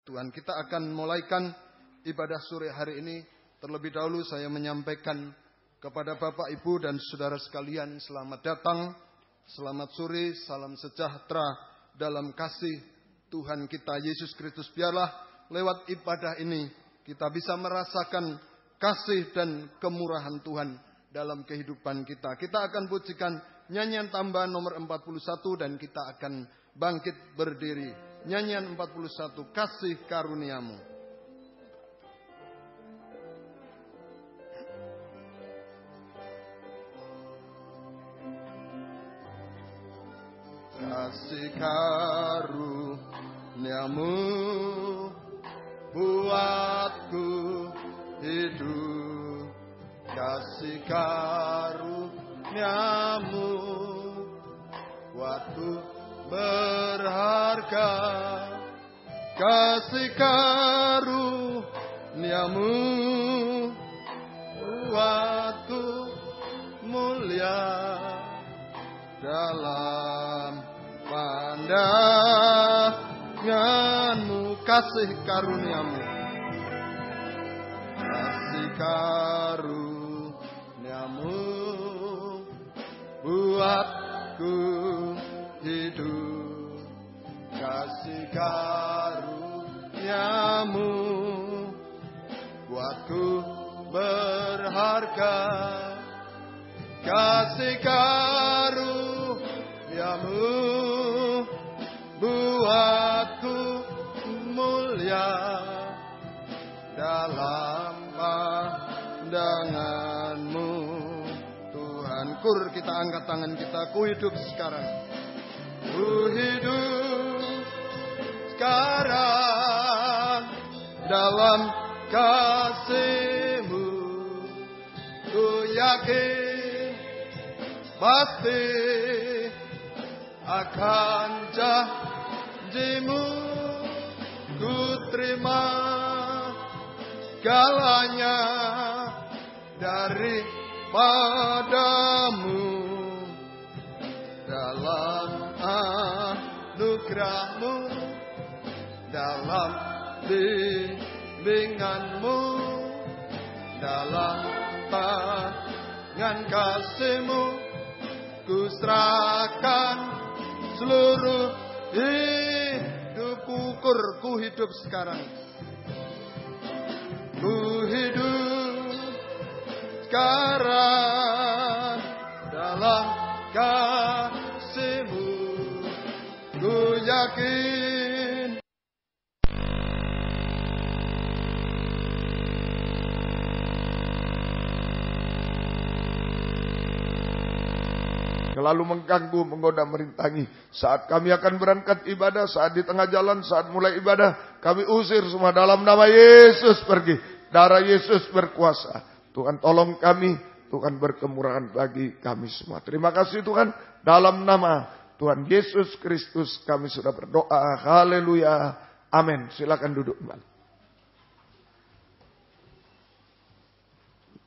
Tuhan. Kita akan mulaikan ibadah sore hari ini. Terlebih dahulu saya menyampaikan kepada Bapak, Ibu, dan saudara sekalian, selamat datang, selamat sore, salam sejahtera dalam kasih Tuhan kita Yesus Kristus. Biarlah lewat ibadah ini kita bisa merasakan kasih dan kemurahan Tuhan dalam kehidupan kita. Kita akan pujikan nyanyian tambahan nomor 41 dan kita akan bangkit berdiri. Nyanyian 41, Kasih Karuniamu. Kasih karuniamu buatku hidup. Kasih karuniamu buatku berharga. Kasih karuniamu buatku mulia dalam pandanganmu. Kasih karuniamu, kasih karuniamu buatku hidup. Kasih karuniamu buatku berharga. Kasih karuniamu buatku mulia dalam pandanganmu. Tuhan, kur kita angkat tangan kita, ku hidup sekarang. Ku hidup sekarang dalam kasih-Mu. Ku yakin pasti akan janji-Mu. Ku terima galanya daripadamu. Dalam anugerah-Mu, dalam bimbingan-Mu, dalam tangan kasih-Mu, ku serahkan seluruh hidupku. Ku hidup sekarang. Ku hidup sekarang dalam kasih-Mu. Ku yakin. Selalu mengganggu, menggoda, merintangi. Saat kami akan berangkat ibadah, saat di tengah jalan, saat mulai ibadah, kami usir semua dalam nama Yesus pergi. Darah Yesus berkuasa. Tuhan tolong kami, Tuhan berkemurahan bagi kami semua. Terima kasih Tuhan, dalam nama Tuhan Yesus Kristus kami sudah berdoa. Haleluya. Amin. Silakan duduk kembali.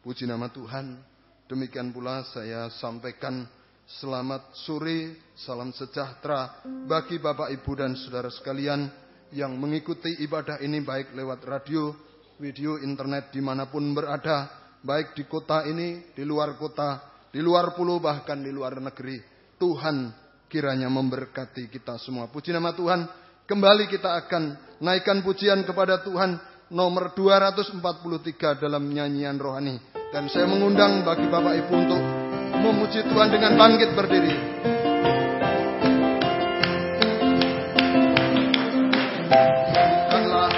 Puji nama Tuhan. Demikian pula saya sampaikan selamat sore, salam sejahtera bagi Bapak, Ibu, dan saudara sekalian yang mengikuti ibadah ini baik lewat radio, video, internet, dimanapun berada, baik di kota ini, di luar kota, di luar pulau, bahkan di luar negeri. Tuhan kiranya memberkati kita semua. Puji nama Tuhan. Kembali kita akan naikkan pujian kepada Tuhan nomor 243 dalam nyanyian rohani. Dan saya mengundang bagi Bapak Ibu untuk memuji Tuhan dengan bangkit berdiri. Berikanlah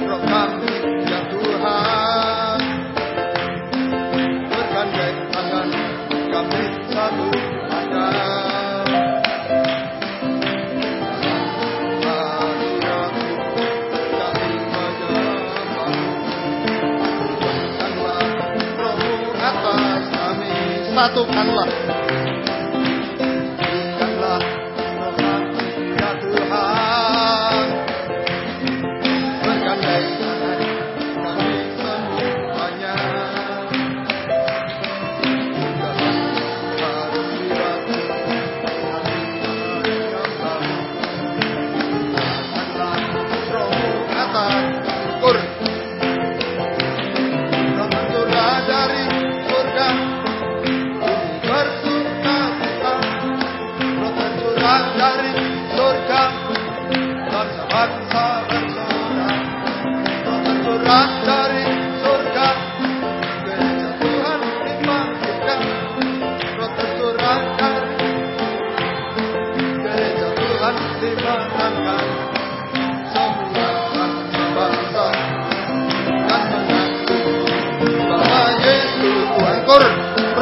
roh kami ya Tuhan, bergandeng tangan kami satu ada. Satukanlah, berikanlah roh kami ya Tuhan, bergandeng tangan kami semuanya. Dalam hadirat-Mu kami menyembah-Mu. Berikanlah roh-Mu atas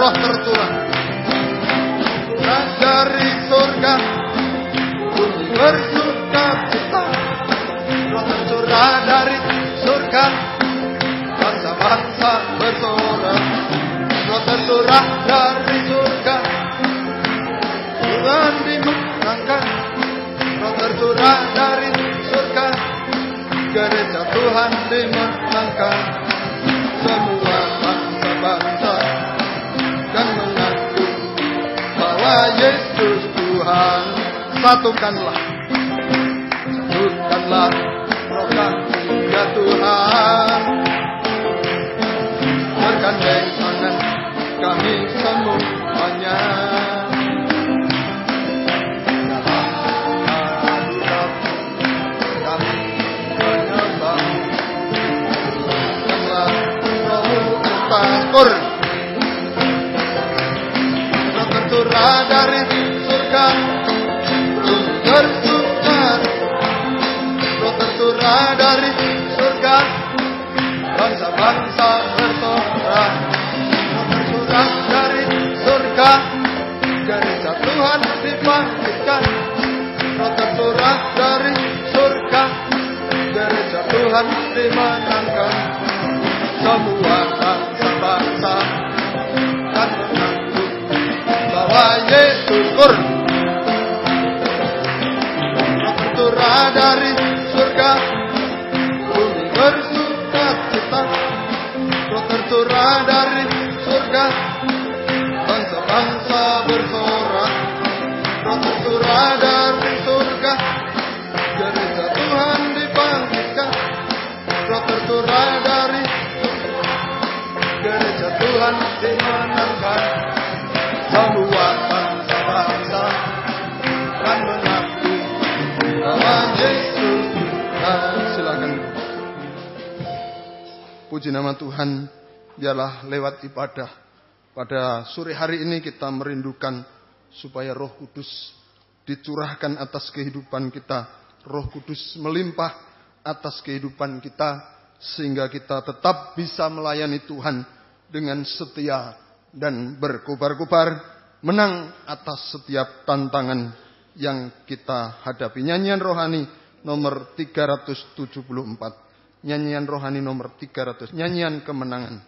roh tercurah dari surga, bumi bersuka cita. Roh tercurah dari surga, bangsa-bangsa bersorak. Roh tercurah dari surga, Tuhan dimenangkan. Roh tercurah dari surga, gereja Tuhan dimenangkan. Semua bangsa-bangsa dan mengaku bahwa Yesus Tuhan. Satukanlah roh kami ya Tuhan. Bergandeng tangan kami semuanya. Pastor, roh tercurah dari surga, bersuka. Roh tercurah dari surga, bangsa-bangsa bersorak. Roh tercurah dari surga, gereja Tuhan dibangkitkan. Roh tercurah dari surga, gereja Tuhan dimenangkan. Semua bangsa dan mengaku bahwa Yesus Tuhan. Roh tercurah dari surga, bumi bersuka cita. Roh tercurah dari surga, bangsa-bangsa bersorak. Roh tercurah dari surga, gereja Tuhan dibangkitkan. Roh tercurah dari gereja Tuhan dimenangkan. Semua bangsa-bangsa kan mengaku bahwa Yesus Tuhan. Silakan. Puji nama Tuhan. Biarlah lewat ibadah pada sore hari ini kita merindukan supaya Roh Kudus dicurahkan atas kehidupan kita. Roh Kudus melimpah atas kehidupan kita, sehingga kita tetap bisa melayani Tuhan dengan setia dan berkobar-kobar, menang atas setiap tantangan yang kita hadapi. Nyanyian rohani nomor 374. Nyanyian rohani nomor 300. Nyanyian kemenangan.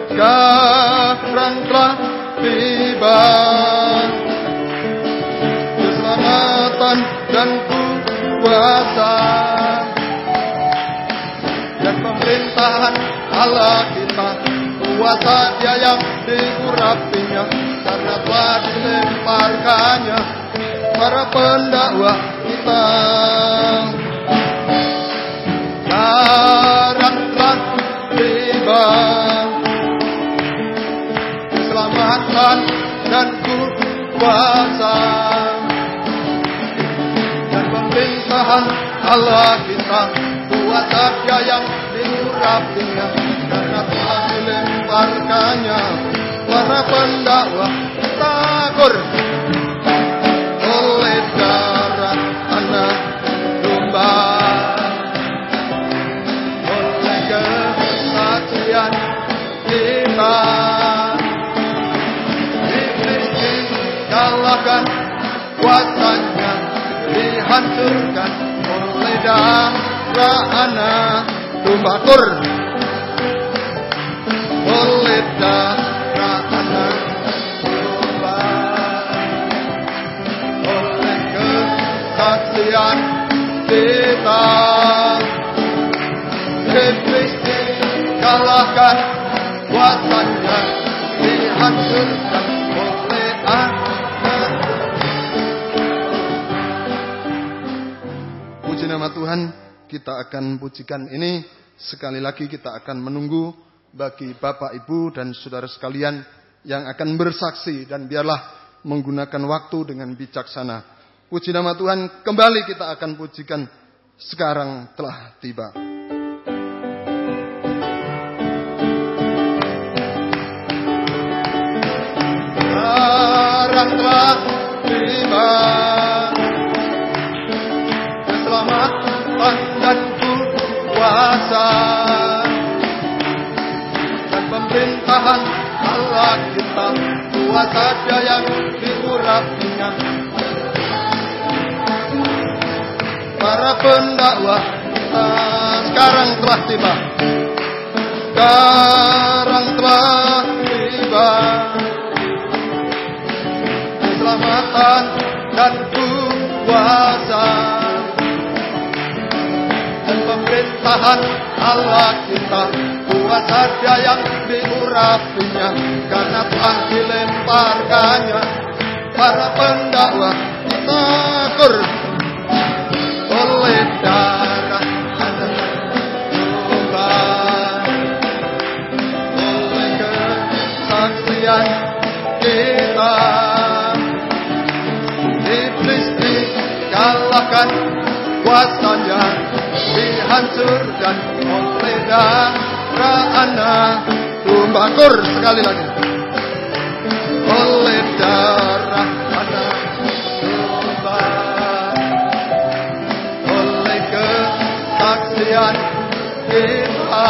Sekarang telah tiba keselamatan dan kuasa dan pemerintahan Allah kita. Kuasa Dia yang diurapinya, karena telah dilemparkannya para pendakwa kita. Sekarang telah tiba keselamatan dan kuasa dan pemerintahan Allah kita. Kuasa Dia yang diurapinya, karena telah dilemparkannya para pendakwa kita. Oleh darah anak domba, oleh kesaksian kita, kalahkan kuasanya, dihancurkan oleh darah anak domba. Oleh darah anak domba, oleh kesaksian kita, Kristus kalahkan kuasanya, dihancurkan oleh anak. Puji nama Tuhan. Kita akan pujikan ini. Sekali lagi kita akan menunggu bagi Bapak, Ibu, dan saudara sekalian yang akan bersaksi. Dan biarlah menggunakan waktu dengan bijaksana. Puji nama Tuhan. Kembali kita akan pujikan Sekarang Telah Tiba. Sekarang telah tiba keselamatan dan kuasa dan pemerintahan Allah kita, kuasa Dia yang diurapinya. Para pendakwah kita sekarang telah tiba. Sekarang telah tiba. Keselamatan dan kuasa dan pemerintahan Allah kita, kuasa Dia yang diurapinya, karena telah dilemparkannya. Para pendakwah kita oleh darah anak domba, oleh kesaksian kita, iblis dikalahkan, kuasanya dihancurkan oleh darah anak domba. Sekali lagi, oleh darah anak domba, oleh kesaksian kita,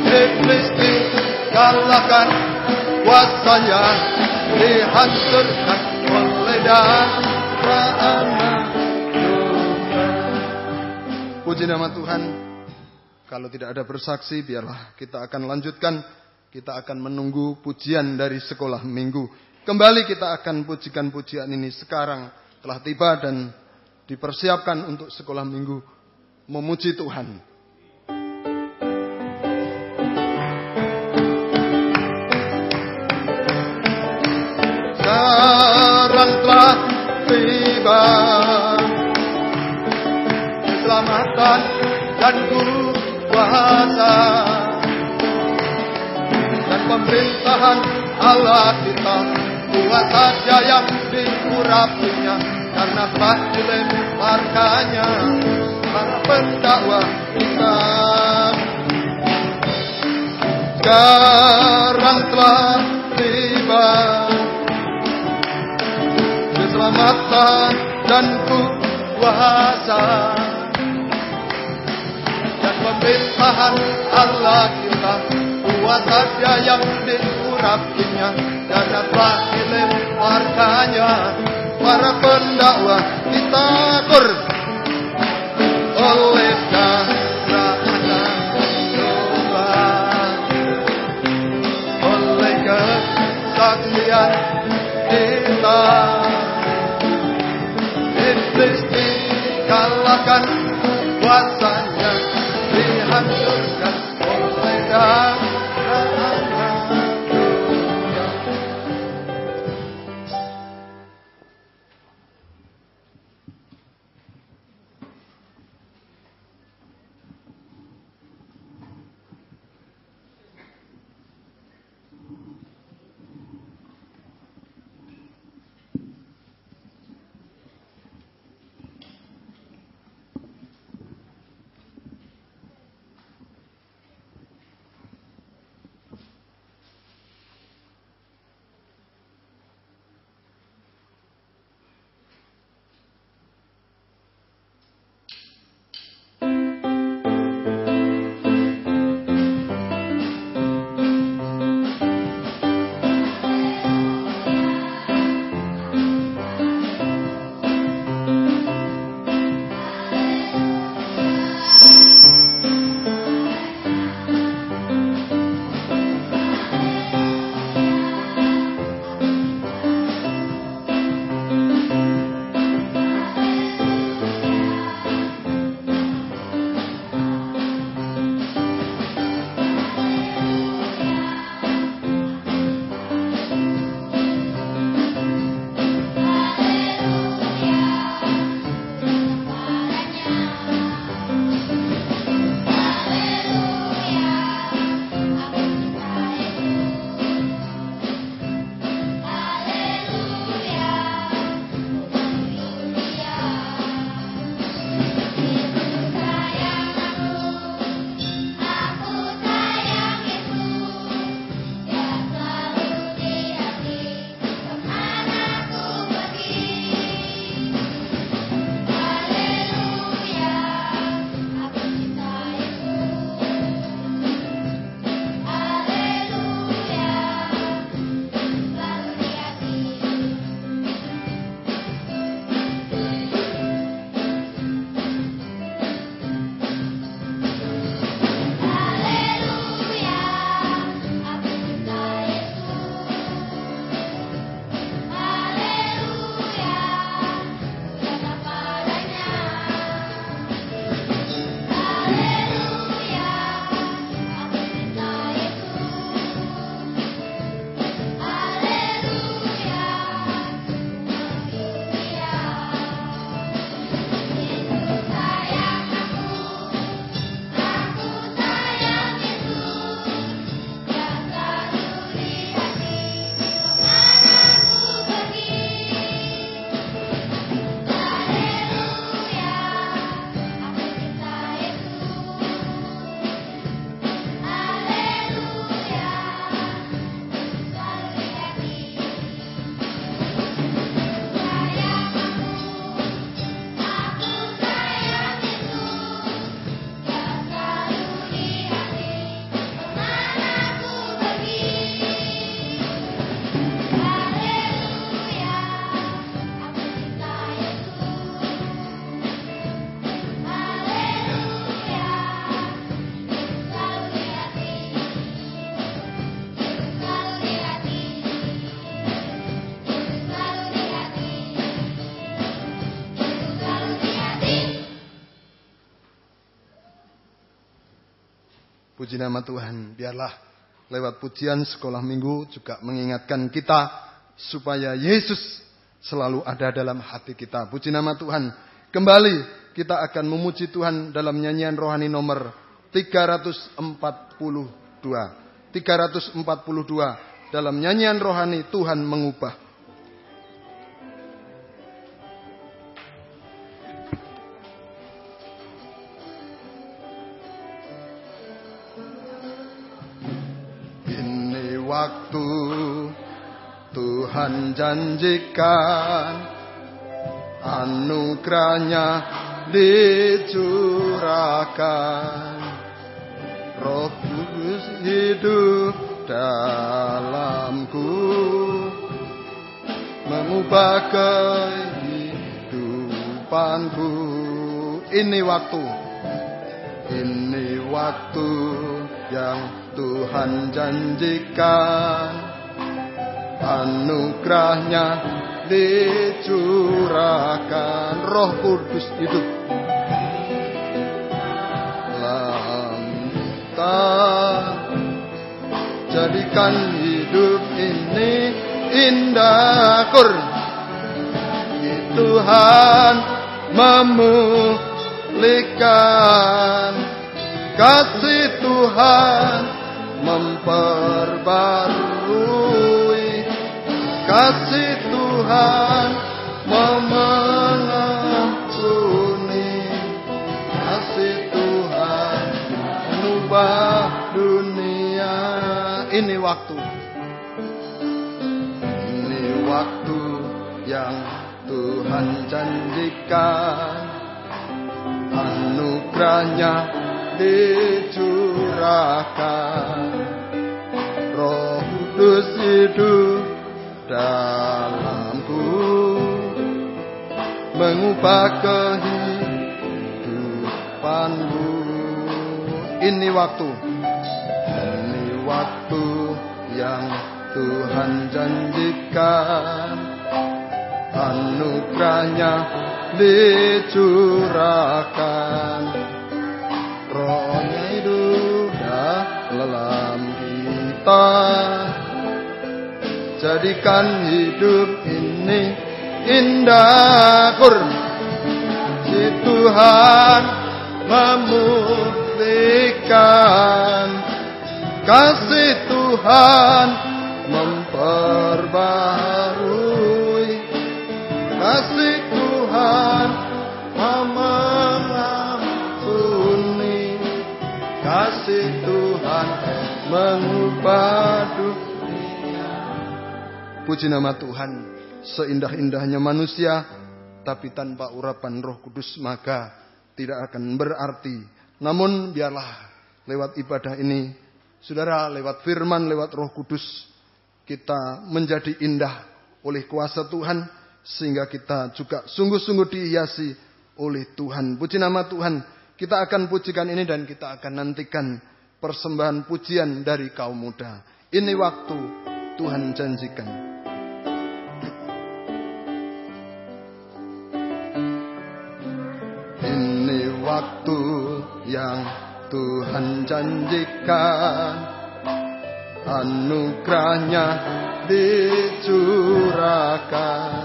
iblis dikalahkan, kuasanya dihancurkan oleh darah anak domba. Puji nama Tuhan. Kalau tidak ada bersaksi, biarlah kita akan lanjutkan. Kita akan menunggu pujian dari sekolah minggu. Kembali kita akan pujikan pujian ini sekarang telah tiba dan dipersiapkan untuk sekolah minggu memuji Tuhan. Sekarang telah tiba keselamatan dan kuasa dan pemerintahan Allah kita, kuasa Dia yang diurapinya, karena telah dilemparkannya. Para pendakwah kita sekarang telah tiba keselamatan dan kuasa dan pemerintahan Allah kita, kuasa Dia yang diurapinya, karena telah dilemparkannya. Para pendakwah kita oleh darah anak domba, oleh kesaksian kita, iblis dikalahkan, kuasanya dihancurkan oleh darah anak domba. Puji nama Tuhan. Biarlah lewat pujian sekolah minggu juga mengingatkan kita supaya Yesus selalu ada dalam hati kita. Puji nama Tuhan. Kembali kita akan memuji Tuhan dalam nyanyian rohani nomor 342. 342 dalam nyanyian rohani Tuhan mengubah. Waktu Tuhan janjikan anugerahnya dicurahkan, Roh Kudus hidup dalamku, mengubah kehidupanku. Ini waktu yang Tuhan janjikan, anugerahnya dicurahkan, Roh Kudus hidup dalam kita, jadikan hidup ini indah. Tuhan memulihkan, kasih Tuhan memperbarui, kasih Tuhan mengampuni, kasih Tuhan mengubah dunia. Ini waktu yang Tuhan janjikan, anugerahnya dicurahkan, Roh Kudus hidup dalamku, mengubah kehidupanku. Ini waktu yang Tuhan janjikan, anugerahnya dicurahkan, Rohnya hidup dalam kita, jadikan hidup ini indah. Si Tuhan memulihkan, kasih Tuhan memperbarui, kasih Tuhan mengampuni, kasih Tuhan mengubah dunia. Puji nama Tuhan. Seindah-indahnya manusia, tapi tanpa urapan Roh Kudus maka tidak akan berarti. Namun biarlah lewat ibadah ini, saudara, lewat firman, lewat Roh Kudus, kita menjadi indah oleh kuasa Tuhan, sehingga kita juga sungguh-sungguh dihiasi oleh Tuhan. Puji nama Tuhan. Kita akan pujikan ini dan kita akan nantikan persembahan pujian dari kaum muda. Ini waktu Tuhan janjikan. Ini waktu yang Tuhan janjikan, anugerahnya dicurahkan,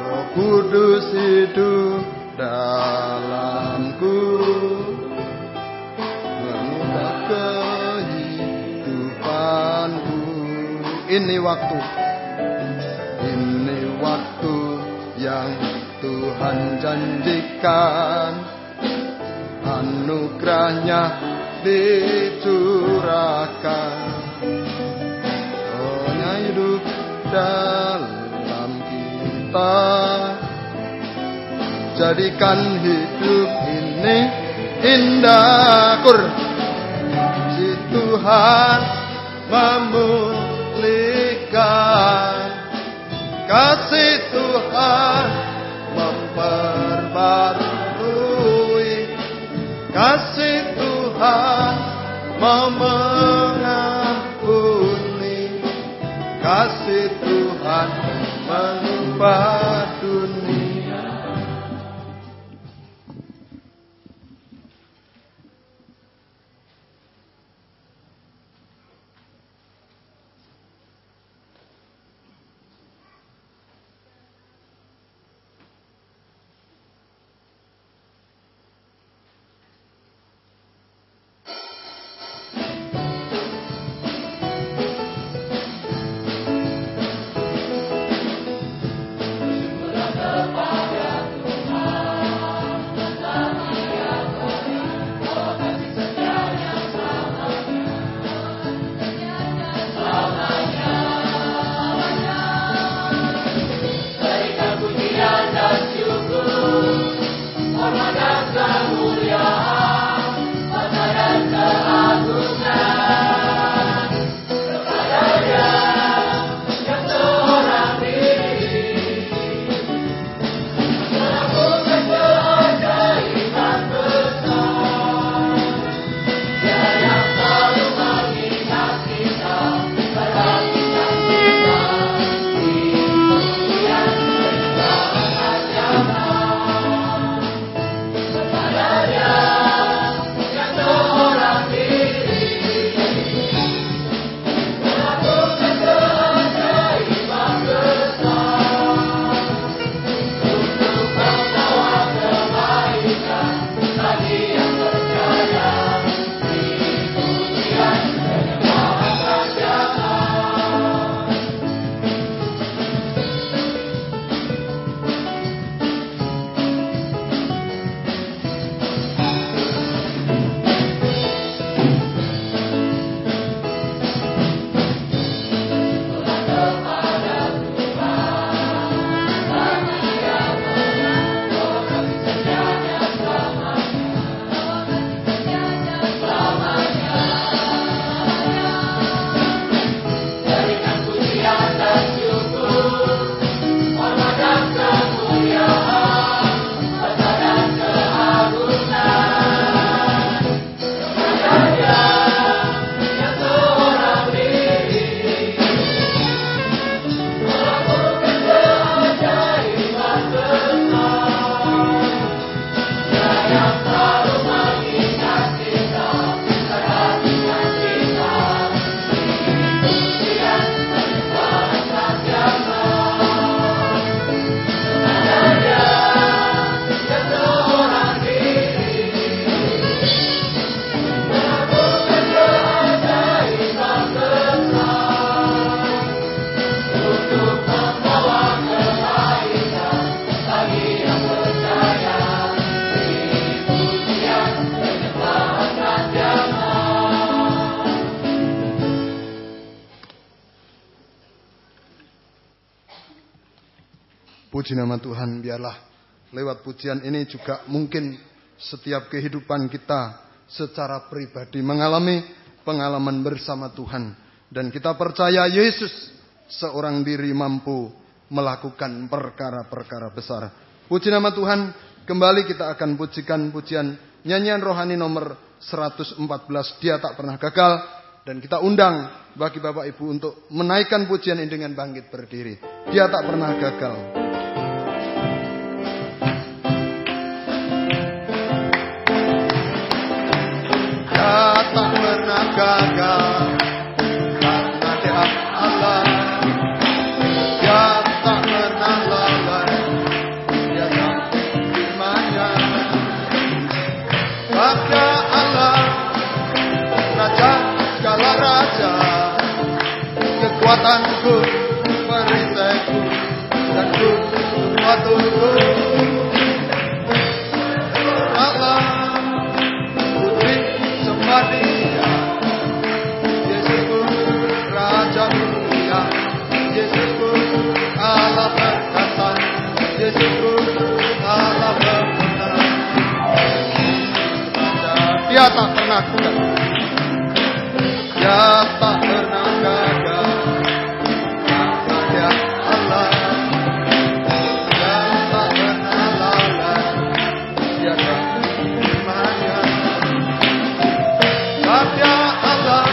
Roh Kudus hidup dalamku, mengubah kehidupanku. Ini waktu yang Tuhan janjikan, anugerahnya dicurahkan, Rohnya hidup dalam kita, jadikan hidup ini indah. Si Tuhan memulihkan, kasih Tuhan memperbarui, kasih Tuhan mengampuni, kasih Tuhan mengubah dunia. Puji nama Tuhan, biarlah lewat pujian ini juga mungkin setiap kehidupan kita secara pribadi mengalami pengalaman bersama Tuhan. Dan kita percaya Yesus seorang diri mampu melakukan perkara-perkara besar. Puji nama Tuhan, kembali kita akan pujikan pujian nyanyian rohani nomor 114, Dia Tak Pernah Gagal. Dan kita undang bagi Bapak Ibu untuk menaikkan pujian ini dengan bangkit berdiri. Dia tak pernah gagal. Dia tak pernah gagal karena Dia Allah. Dia tak pernah lalai, Dia tak firman-Nya. Dia Allah, Raja segala raja, kekuatanku, perisaiku, dan sesuatuku. Allah, putri sembah Dia, Yesusku, Raja mulia, Yesusku, Allah perkasa, Yesusku, Allah benar. Dia tak pernah gagal. Dia tak pernah gagal karena Dia Allah. Dia tak pernah lalai, Dia tak firman-Nya. Dia Allah,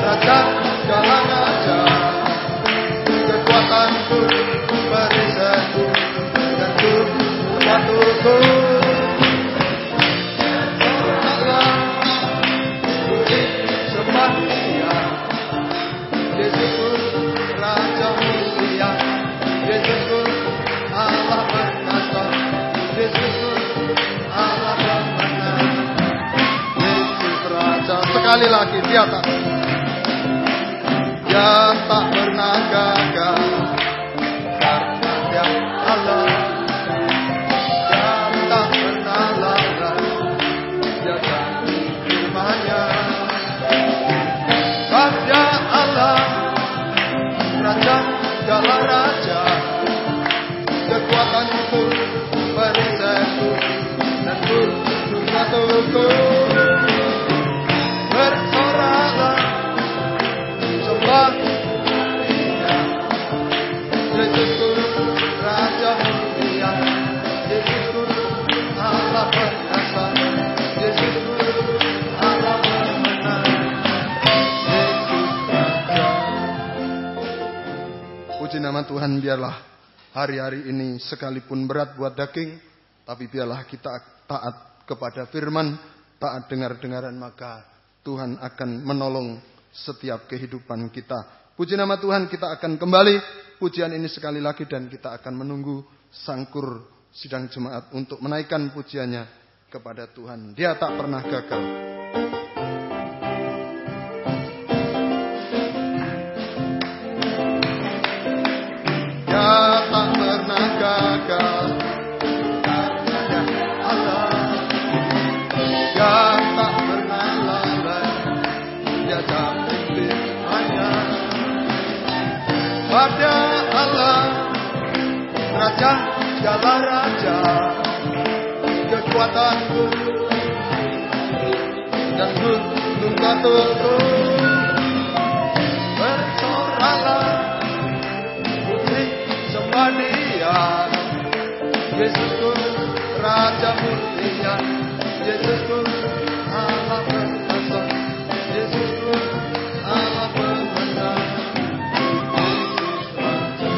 Raja segala raja, kekuatanku, perisaiku, dan sesuatuku. Dia, Yesusku, Raja mulia, Yesusku, Allah perkasa, Yesusku, Allah benar. Yesus Raja. Sekali lagi, Dia tak pernah gagal karena Dia Allah. Dia tak pernah lalai, Dia tak firman-Nya. Dia Allah, Raja segala raja, kekuatanku, perisaiku, dan sesuatuku. Bersoraklah, sembah Dia, Yesusku, Raja mulia, Yesusku, Allah perkasa, Yesusku, Allah benar. Puji nama Tuhan, biarlah hari-hari ini sekalipun berat buat daging, tapi biarlah kita taat kepada firman, taat dengar-dengaran, maka Tuhan akan menolong setiap kehidupan kita. Puji nama Tuhan, kita akan kembali pujian ini sekali lagi dan kita akan menunggu sangkur sidang jemaat untuk menaikkan pujiannya kepada Tuhan. Dia tak pernah gagal. Dia tak pernah gagal karena Dia Allah. Dia tak pernah lalai, Dia tak firman-Nya. Dia Allah, Raja segala raja, kekuatanku dan sesuatuku. Bersoraklah, Dia, Yesusku, Raja mulia, Yesusku, Allah perkasa, Yesusku, Allah benar. Yesus Raja.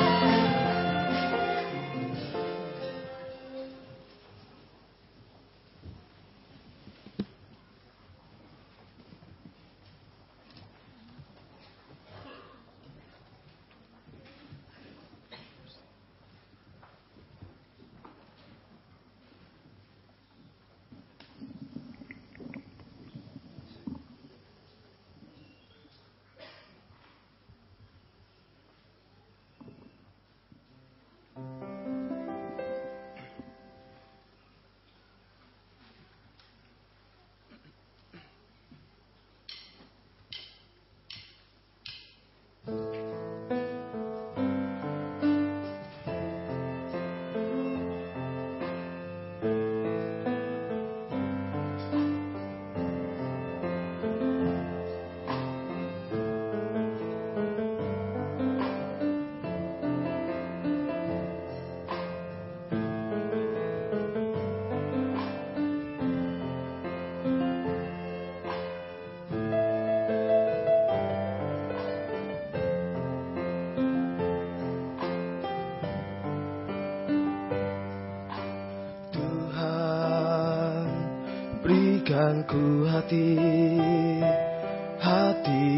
Berikan ku hati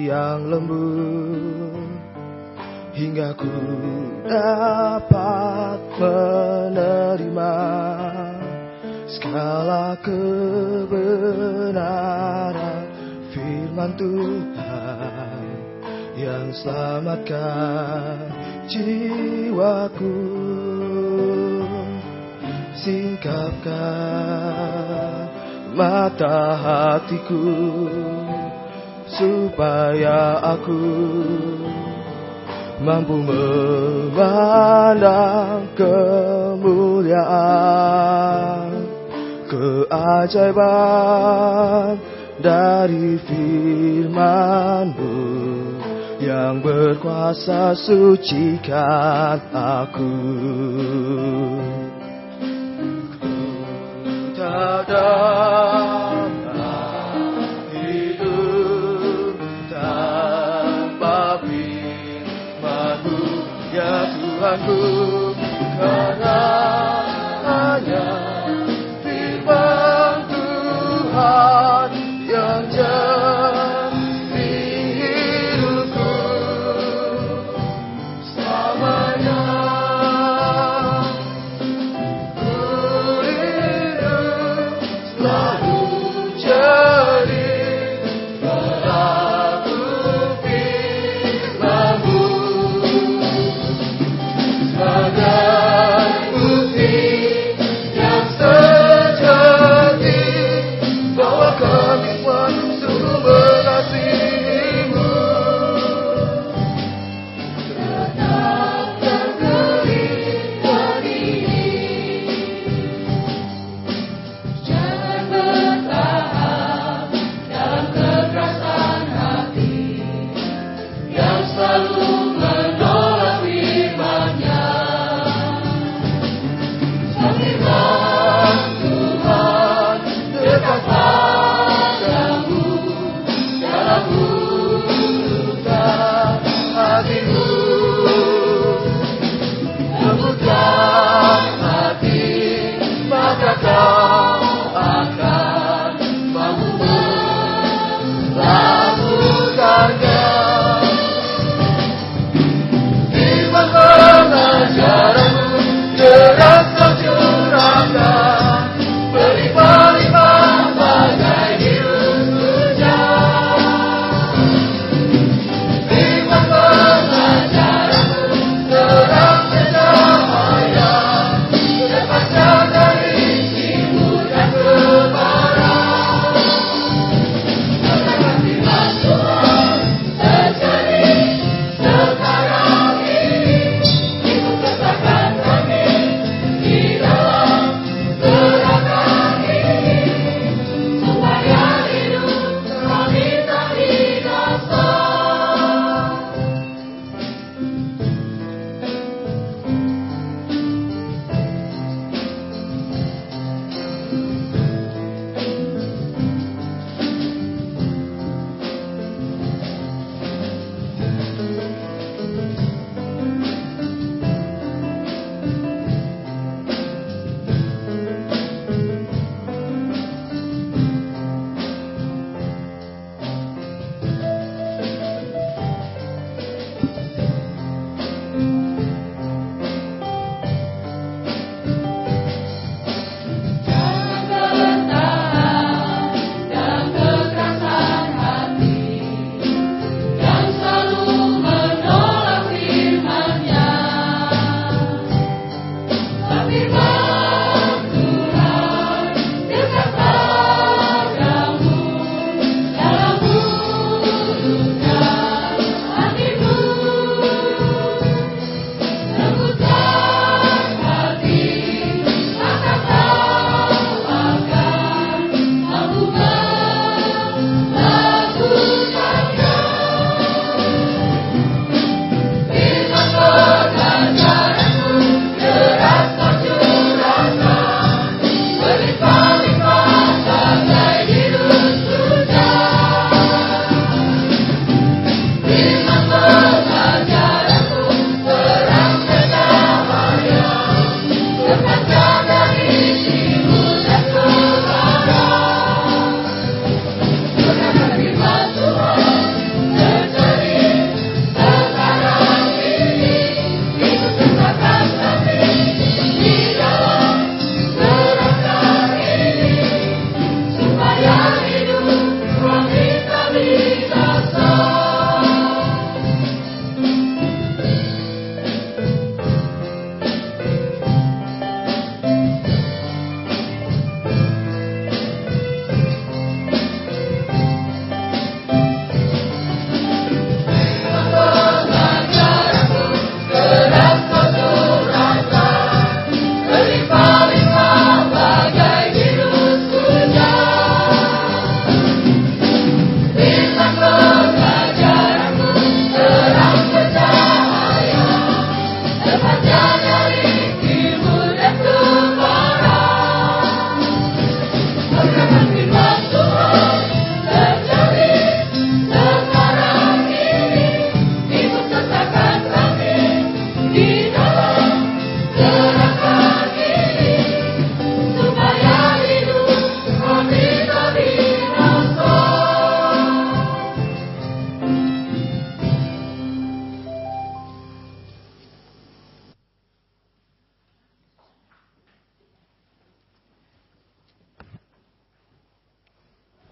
yang lembut, hingga ku dapat menerima segala kebenaran firman Tuhan yang selamatkan jiwaku. Singkapkan mata hatiku supaya aku mampu memandang kemuliaan, keajaiban dari firman-Mu yang berkuasa sucikan aku. Tak dapat hidup tanpa firman-Mu, ya Tuhanku, karena hanya firman Tuhan yang jadi hidupku selamanya. Yang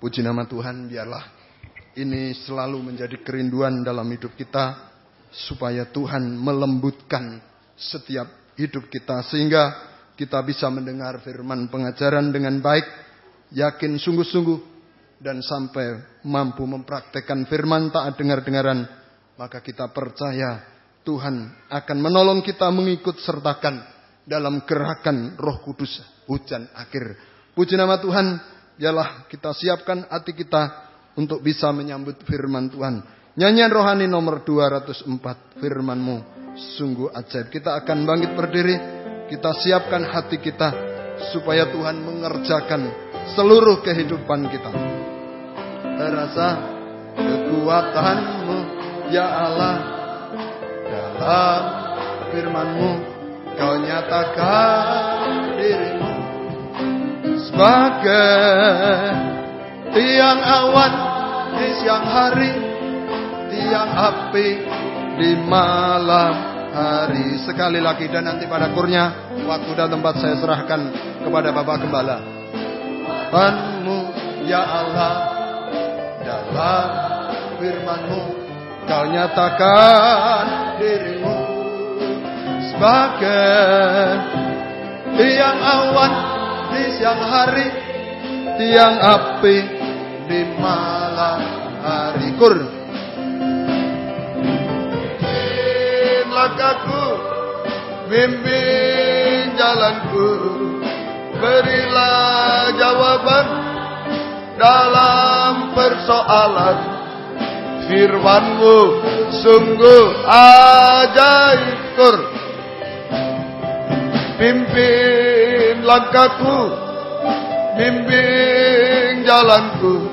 Puji nama Tuhan, biarlah ini selalu menjadi kerinduan dalam hidup kita, supaya Tuhan melembutkan setiap hidup kita, sehingga kita bisa mendengar firman pengajaran dengan baik, yakin sungguh-sungguh, dan sampai mampu mempraktekkan firman taat dengar-dengaran. Maka kita percaya Tuhan akan menolong kita mengikut sertakan dalam gerakan Roh Kudus hujan akhir. Puji nama Tuhan. Biarlah kita siapkan hati kita untuk bisa menyambut firman Tuhan. Nyanyian rohani nomor 204, firman-Mu sungguh ajaib. Kita akan bangkit berdiri, kita siapkan hati kita supaya Tuhan mengerjakan seluruh kehidupan kita. Terasa kekuatan-Mu ya Allah, dalam firman-Mu Kau nyatakan diri-Mu sebagai tiang awan di siang hari, tiang api di malam hari. Sekali lagi, dan nanti pada kurnya waktu dan tempat saya serahkan kepada Bapak Gembala. Firman-Mu ya Allah, dalam firman-Mu Kau nyatakan diri-Mu sebagai tiang awan di siang hari, tiang api di malam hari. Kur. Bimbing langkahku, bimbing jalanku, berilah jawaban dalam persoalan. Firman-Mu sungguh ajaib. Kur. Pimpin langkahku, bimbing jalanku,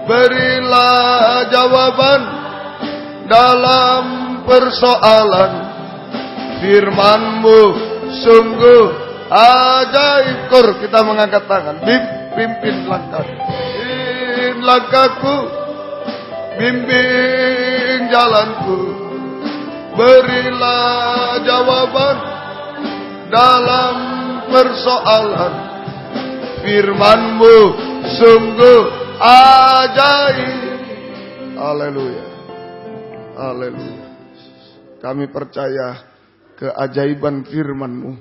berilah jawaban dalam persoalan. Firman-Mu sungguh ajaib. Kur, kita mengangkat tangan. Pimpin langkahku, bimbing langkahku, bimbing jalanku, berilah jawaban dalam persoalan. Firman-Mu sungguh ajaib. Haleluya. Haleluya. Kami percaya keajaiban firman-Mu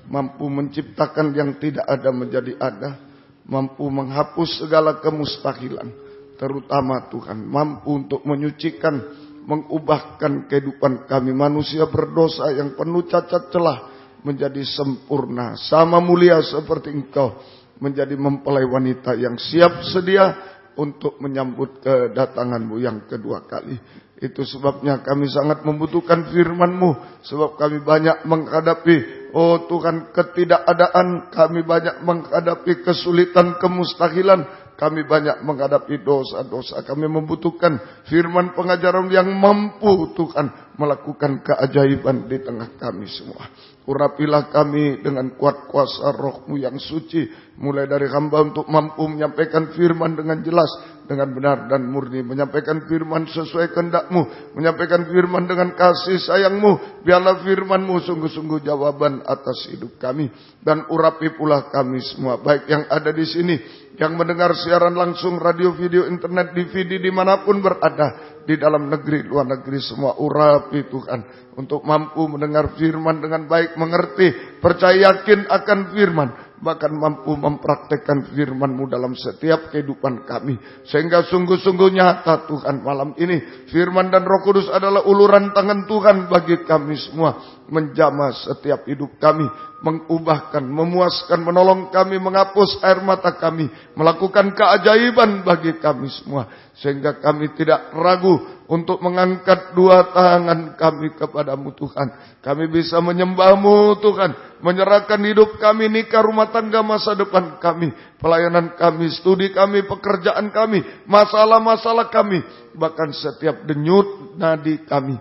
mampu menciptakan yang tidak ada menjadi ada, mampu menghapus segala kemustahilan, terutama Tuhan mampu untuk menyucikan, mengubahkan kehidupan kami manusia berdosa yang penuh cacat celah menjadi sempurna, sama mulia seperti Engkau, menjadi mempelai wanita yang siap sedia untuk menyambut kedatangan-Mu yang kedua kali. Itu sebabnya kami sangat membutuhkan firman-Mu, sebab kami banyak menghadapi, oh Tuhan, ketidakadaan, kami banyak menghadapi kesulitan, kemustahilan, kami banyak menghadapi dosa-dosa. Kami membutuhkan firman pengajaran yang mampu Tuhan melakukan keajaiban di tengah kami semua. Urapilah kami dengan kuat kuasa Roh-Mu yang suci, mulai dari hamba untuk mampu menyampaikan firman dengan jelas, dengan benar dan murni, menyampaikan firman sesuai kehendak-Mu, menyampaikan firman dengan kasih sayang-Mu. Biarlah firman-Mu sungguh-sungguh jawaban atas hidup kami, dan urapi pula kami semua, baik yang ada di sini, yang mendengar siaran langsung, radio, video, internet, DVD, dimanapun berada, di dalam negeri, luar negeri, semua urapi Tuhan, untuk mampu mendengar firman dengan baik, mengerti, percaya, yakin akan firman, bahkan mampu mempraktekkan firman-Mu dalam setiap kehidupan kami, sehingga sungguh-sungguh nyata Tuhan malam ini, firman dan Roh Kudus adalah uluran tangan Tuhan bagi kami semua, menjamah setiap hidup kami, mengubahkan, memuaskan, menolong kami, menghapus air mata kami, melakukan keajaiban bagi kami semua, sehingga kami tidak ragu untuk mengangkat dua tangan kami kepadamu Tuhan. Kami bisa menyembah-Mu Tuhan, menyerahkan hidup kami, nikah, rumah tangga, masa depan kami, pelayanan kami, studi kami, pekerjaan kami, masalah-masalah kami, bahkan setiap denyut nadi kami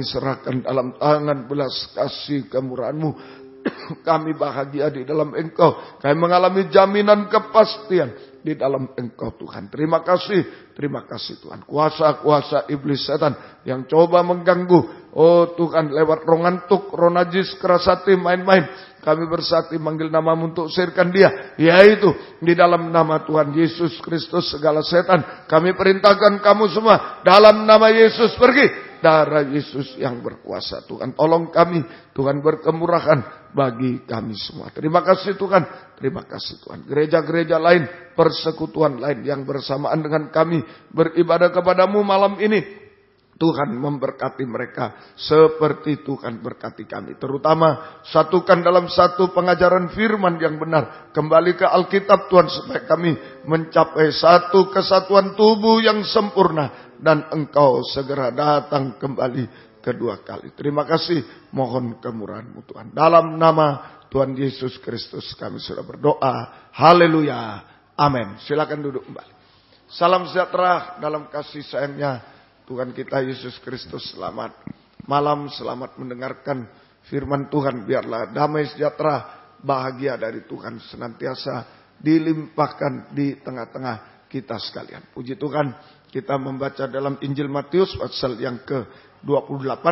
serahkan dalam tangan belas kasih kemurahan-Mu. Kami bahagia di dalam Engkau. Kami mengalami jaminan kepastian di dalam Engkau Tuhan. Terima kasih Tuhan. Kuasa-kuasa iblis setan yang coba mengganggu, Oh Tuhan, lewat roh ngantuk, roh najis, keras hati, main-main, kami bersakti manggil namamu untuk usirkan dia. Yaitu di dalam nama Tuhan Yesus Kristus segala setan kami perintahkan kamu semua dalam nama Yesus pergi. Darah Yesus yang berkuasa. Tuhan tolong kami. Tuhan berkemurahan bagi kami semua. Terima kasih Tuhan. Terima kasih Tuhan. Gereja-gereja lain, persekutuan lain yang bersamaan dengan kami beribadah kepadamu malam ini. Tuhan memberkati mereka seperti Tuhan berkati kami. Terutama satukan dalam satu pengajaran firman yang benar. Kembali ke Alkitab Tuhan supaya kami mencapai satu kesatuan tubuh yang sempurna. Dan Engkau segera datang kembali kedua kali. Terima kasih. Mohon kemurahan-Mu Tuhan. Dalam nama Tuhan Yesus Kristus kami sudah berdoa. Haleluya. Amin. Silakan duduk kembali. Salam sejahtera dalam kasih sayangnya Tuhan kita Yesus Kristus. Selamat malam, selamat mendengarkan firman Tuhan. Biarlah damai sejahtera, bahagia dari Tuhan senantiasa dilimpahkan di tengah-tengah kita sekalian. Puji Tuhan, kita membaca dalam Injil Matius pasal yang ke-28.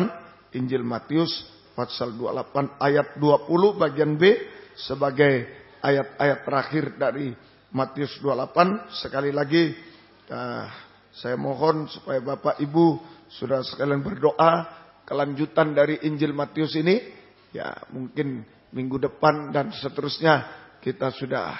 Injil Matius pasal 28 ayat 20 bagian B sebagai ayat-ayat terakhir dari Matius 28. Sekali lagi saya mohon supaya Bapak Ibu sudah sekalian berdoa kelanjutan dari Injil Matius ini. Ya mungkin minggu depan dan seterusnya kita sudah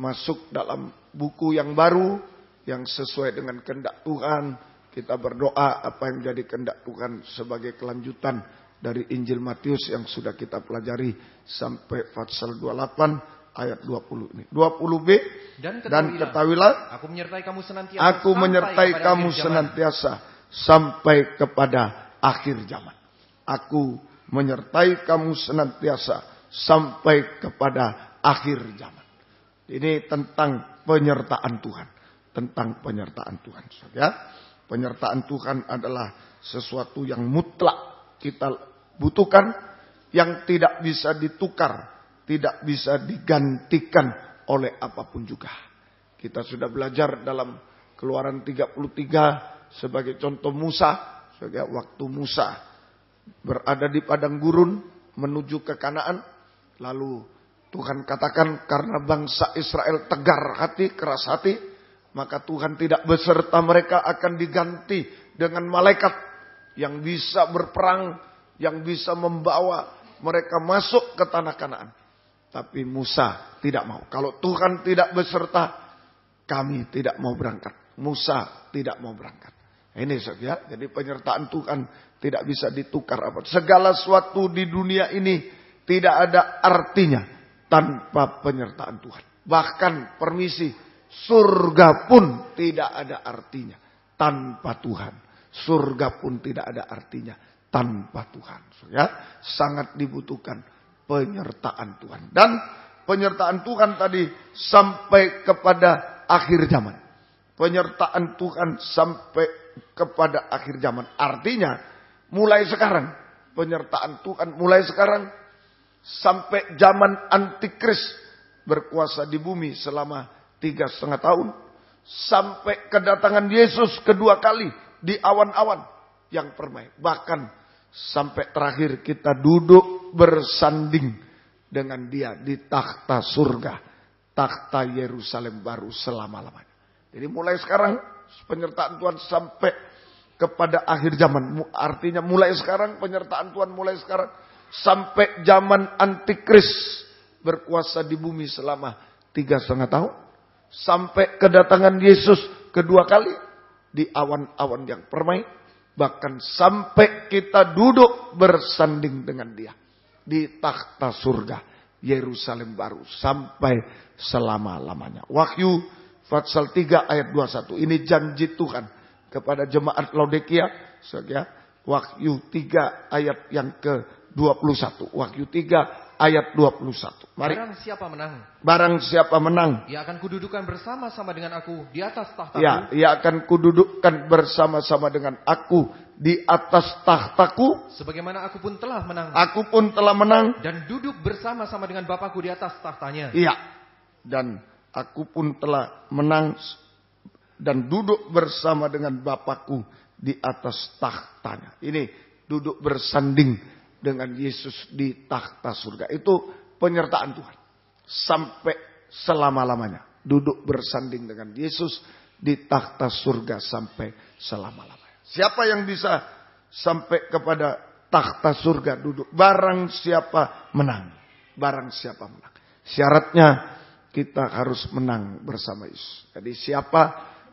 masuk dalam buku yang baru yang sesuai dengan kehendak Tuhan. Kita berdoa apa yang menjadi kehendak Tuhan sebagai kelanjutan dari Injil Matius yang sudah kita pelajari sampai pasal 28 ayat 20 ini. 20b. Dan ketahuilah aku menyertai kamu senantiasa sampai kepada akhir zaman. Aku menyertai kamu senantiasa sampai kepada akhir zaman. Ini tentang penyertaan Tuhan. Tentang penyertaan Tuhan. Ya. Penyertaan Tuhan adalah sesuatu yang mutlak kita butuhkan, yang tidak bisa ditukar, tidak bisa digantikan oleh apapun juga. Kita sudah belajar dalam Keluaran 33 sebagai contoh Musa, sebagai waktu Musa berada di padang gurun menuju ke Kanaan, lalu Tuhan katakan karena bangsa Israel tegar hati, keras hati, maka Tuhan tidak beserta mereka, akan diganti dengan malaikat yang bisa berperang, yang bisa membawa mereka masuk ke tanah Kanaan. Tapi Musa tidak mau. Kalau Tuhan tidak beserta, kami tidak mau berangkat. Musa tidak mau berangkat. Ini saja. Jadi penyertaan Tuhan tidak bisa ditukar apa. Segala sesuatu di dunia ini tidak ada artinya tanpa penyertaan Tuhan. Bahkan permisi, surga pun tidak ada artinya tanpa Tuhan. Surga pun tidak ada artinya tanpa Tuhan. Ya, sangat dibutuhkan penyertaan Tuhan. Dan penyertaan Tuhan tadi sampai kepada akhir zaman. Penyertaan Tuhan sampai kepada akhir zaman. Artinya mulai sekarang. Penyertaan Tuhan mulai sekarang sampai zaman antikris berkuasa di bumi selama 3,5 tahun. Sampai kedatangan Yesus kedua kali di awan-awan yang permai. Bahkan sampai terakhir kita duduk bersanding dengan dia di takhta surga. Takhta Yerusalem baru selama-lamanya. Jadi mulai sekarang penyertaan Tuhan sampai kepada akhir zaman. Artinya mulai sekarang penyertaan Tuhan mulai sekarang. Sampai zaman antikris berkuasa di bumi selama 3,5 tahun. Sampai kedatangan Yesus kedua kali di awan-awan yang permai. Bahkan sampai kita duduk bersanding dengan dia di takhta surga Yerusalem baru sampai selama-lamanya. Wahyu pasal 3 ayat 21. Ini janji Tuhan kepada jemaat Laodikia. Wahyu 3 ayat yang ke-21. Wahyu 3 ayat 21. Mari. Barang siapa menang. Ia akan kududukan bersama-sama dengan aku di atas tahtaku. Ya, ia akan kududukan bersama-sama dengan aku di atas tahtaku. Sebagaimana aku pun telah menang. Aku pun telah menang. Dan duduk bersama-sama dengan Bapakku di atas tahtanya. Iya. Dan aku pun telah menang dan duduk bersama dengan Bapakku di atas tahtanya. Ini duduk bersanding dengan Yesus di takhta surga. Itu penyertaan Tuhan. Sampai selama-lamanya. Duduk bersanding dengan Yesus di takhta surga sampai selama-lamanya. Siapa yang bisa sampai kepada takhta surga duduk? Barang siapa menang. Barang siapa menang. Syaratnya kita harus menang bersama Yesus. Jadi siapa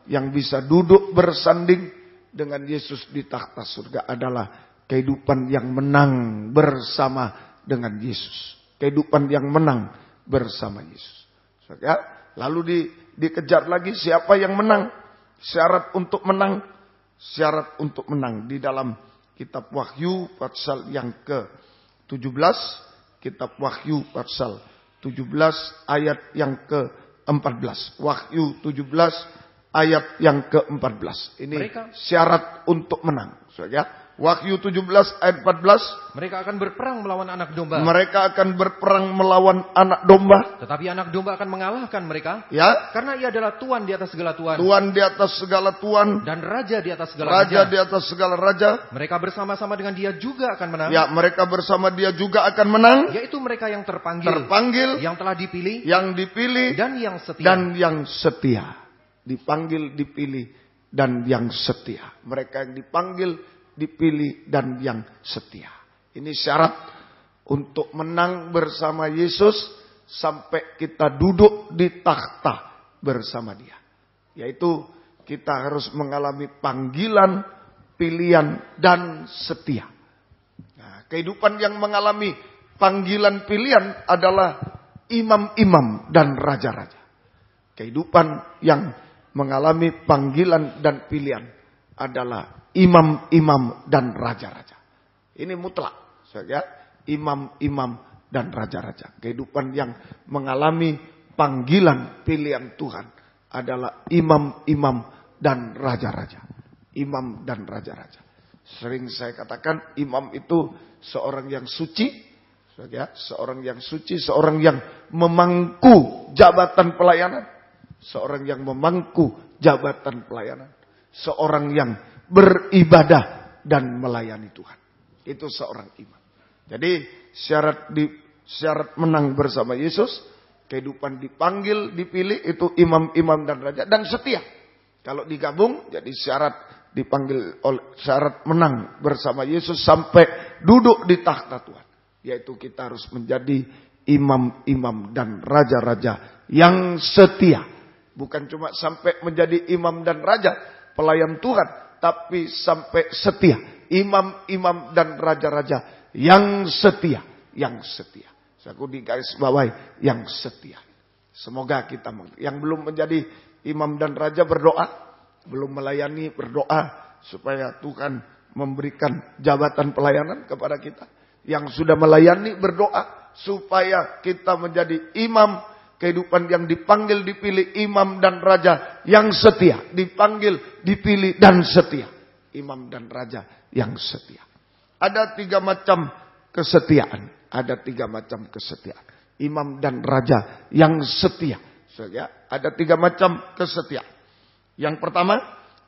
yang bisa duduk bersanding dengan Yesus di takhta surga adalah kehidupan yang menang bersama dengan Yesus. Kehidupan yang menang bersama Yesus. Lalu dikejar lagi siapa yang menang. Syarat untuk menang. Syarat untuk menang. Di dalam kitab Wahyu pasal yang ke-17. Kitab Wahyu pasal 17 ayat yang ke-14. Wahyu 17 ayat yang ke-14. Ini syarat untuk menang. Wahyu 17 ayat 14. Mereka akan berperang melawan anak domba. Mereka akan berperang melawan anak domba. Tetapi anak domba akan mengalahkan mereka. Ya. Karena ia adalah Tuhan di atas segala Tuhan. Tuhan di atas segala Tuhan. Dan Raja di atas segala Raja. Raja di atas segala Raja. Mereka bersama-sama dengan dia juga akan menang. Ya, mereka bersama dia juga akan menang. Yaitu mereka yang terpanggil. Terpanggil. Yang telah dipilih. Yang dipilih. Dan yang setia. Dan yang setia. Dipanggil, dipilih, dan yang setia. Mereka yang dipanggil, dipilih, dan yang setia. Ini syarat untuk menang bersama Yesus sampai kita duduk di takhta bersama dia. Yaitu kita harus mengalami panggilan, pilihan, dan setia. Nah, kehidupan yang mengalami panggilan pilihan adalah imam-imam dan raja-raja. Kehidupan yang mengalami panggilan dan pilihan adalah imam-imam dan raja-raja. Ini mutlak. Imam-imam dan raja-raja. Kehidupan yang mengalami panggilan pilihan Tuhan adalah imam-imam dan raja-raja. Imam dan raja-raja. Sering saya katakan imam itu seorang yang suci. Seorang yang suci, seorang yang memangku jabatan pelayanan. Seorang yang memangku jabatan pelayanan. Seorang yang beribadah dan melayani Tuhan. Itu seorang imam. Jadi syarat menang bersama Yesus. Kehidupan dipanggil, dipilih itu imam-imam dan raja. Dan setia. Kalau digabung jadi syarat dipanggil syarat menang bersama Yesus sampai duduk di takhta Tuhan. Yaitu kita harus menjadi imam-imam dan raja-raja yang setia. Bukan cuma sampai menjadi imam dan raja, pelayan Tuhan. Tapi sampai setia. Imam-imam dan raja-raja yang setia. Yang setia. Aku di garis bawahi yang setia. Semoga kita yang belum menjadi imam dan raja berdoa. Belum melayani berdoa. Supaya Tuhan memberikan jabatan pelayanan kepada kita. Yang sudah melayani berdoa. Supaya kita menjadi imam. Kehidupan yang dipanggil, dipilih, imam dan raja yang setia. Dipanggil, dipilih, dan setia. Imam dan raja yang setia. Ada 3 macam kesetiaan. Ada 3 macam kesetiaan. Imam dan raja yang setia. Ada 3 macam kesetiaan. Yang pertama,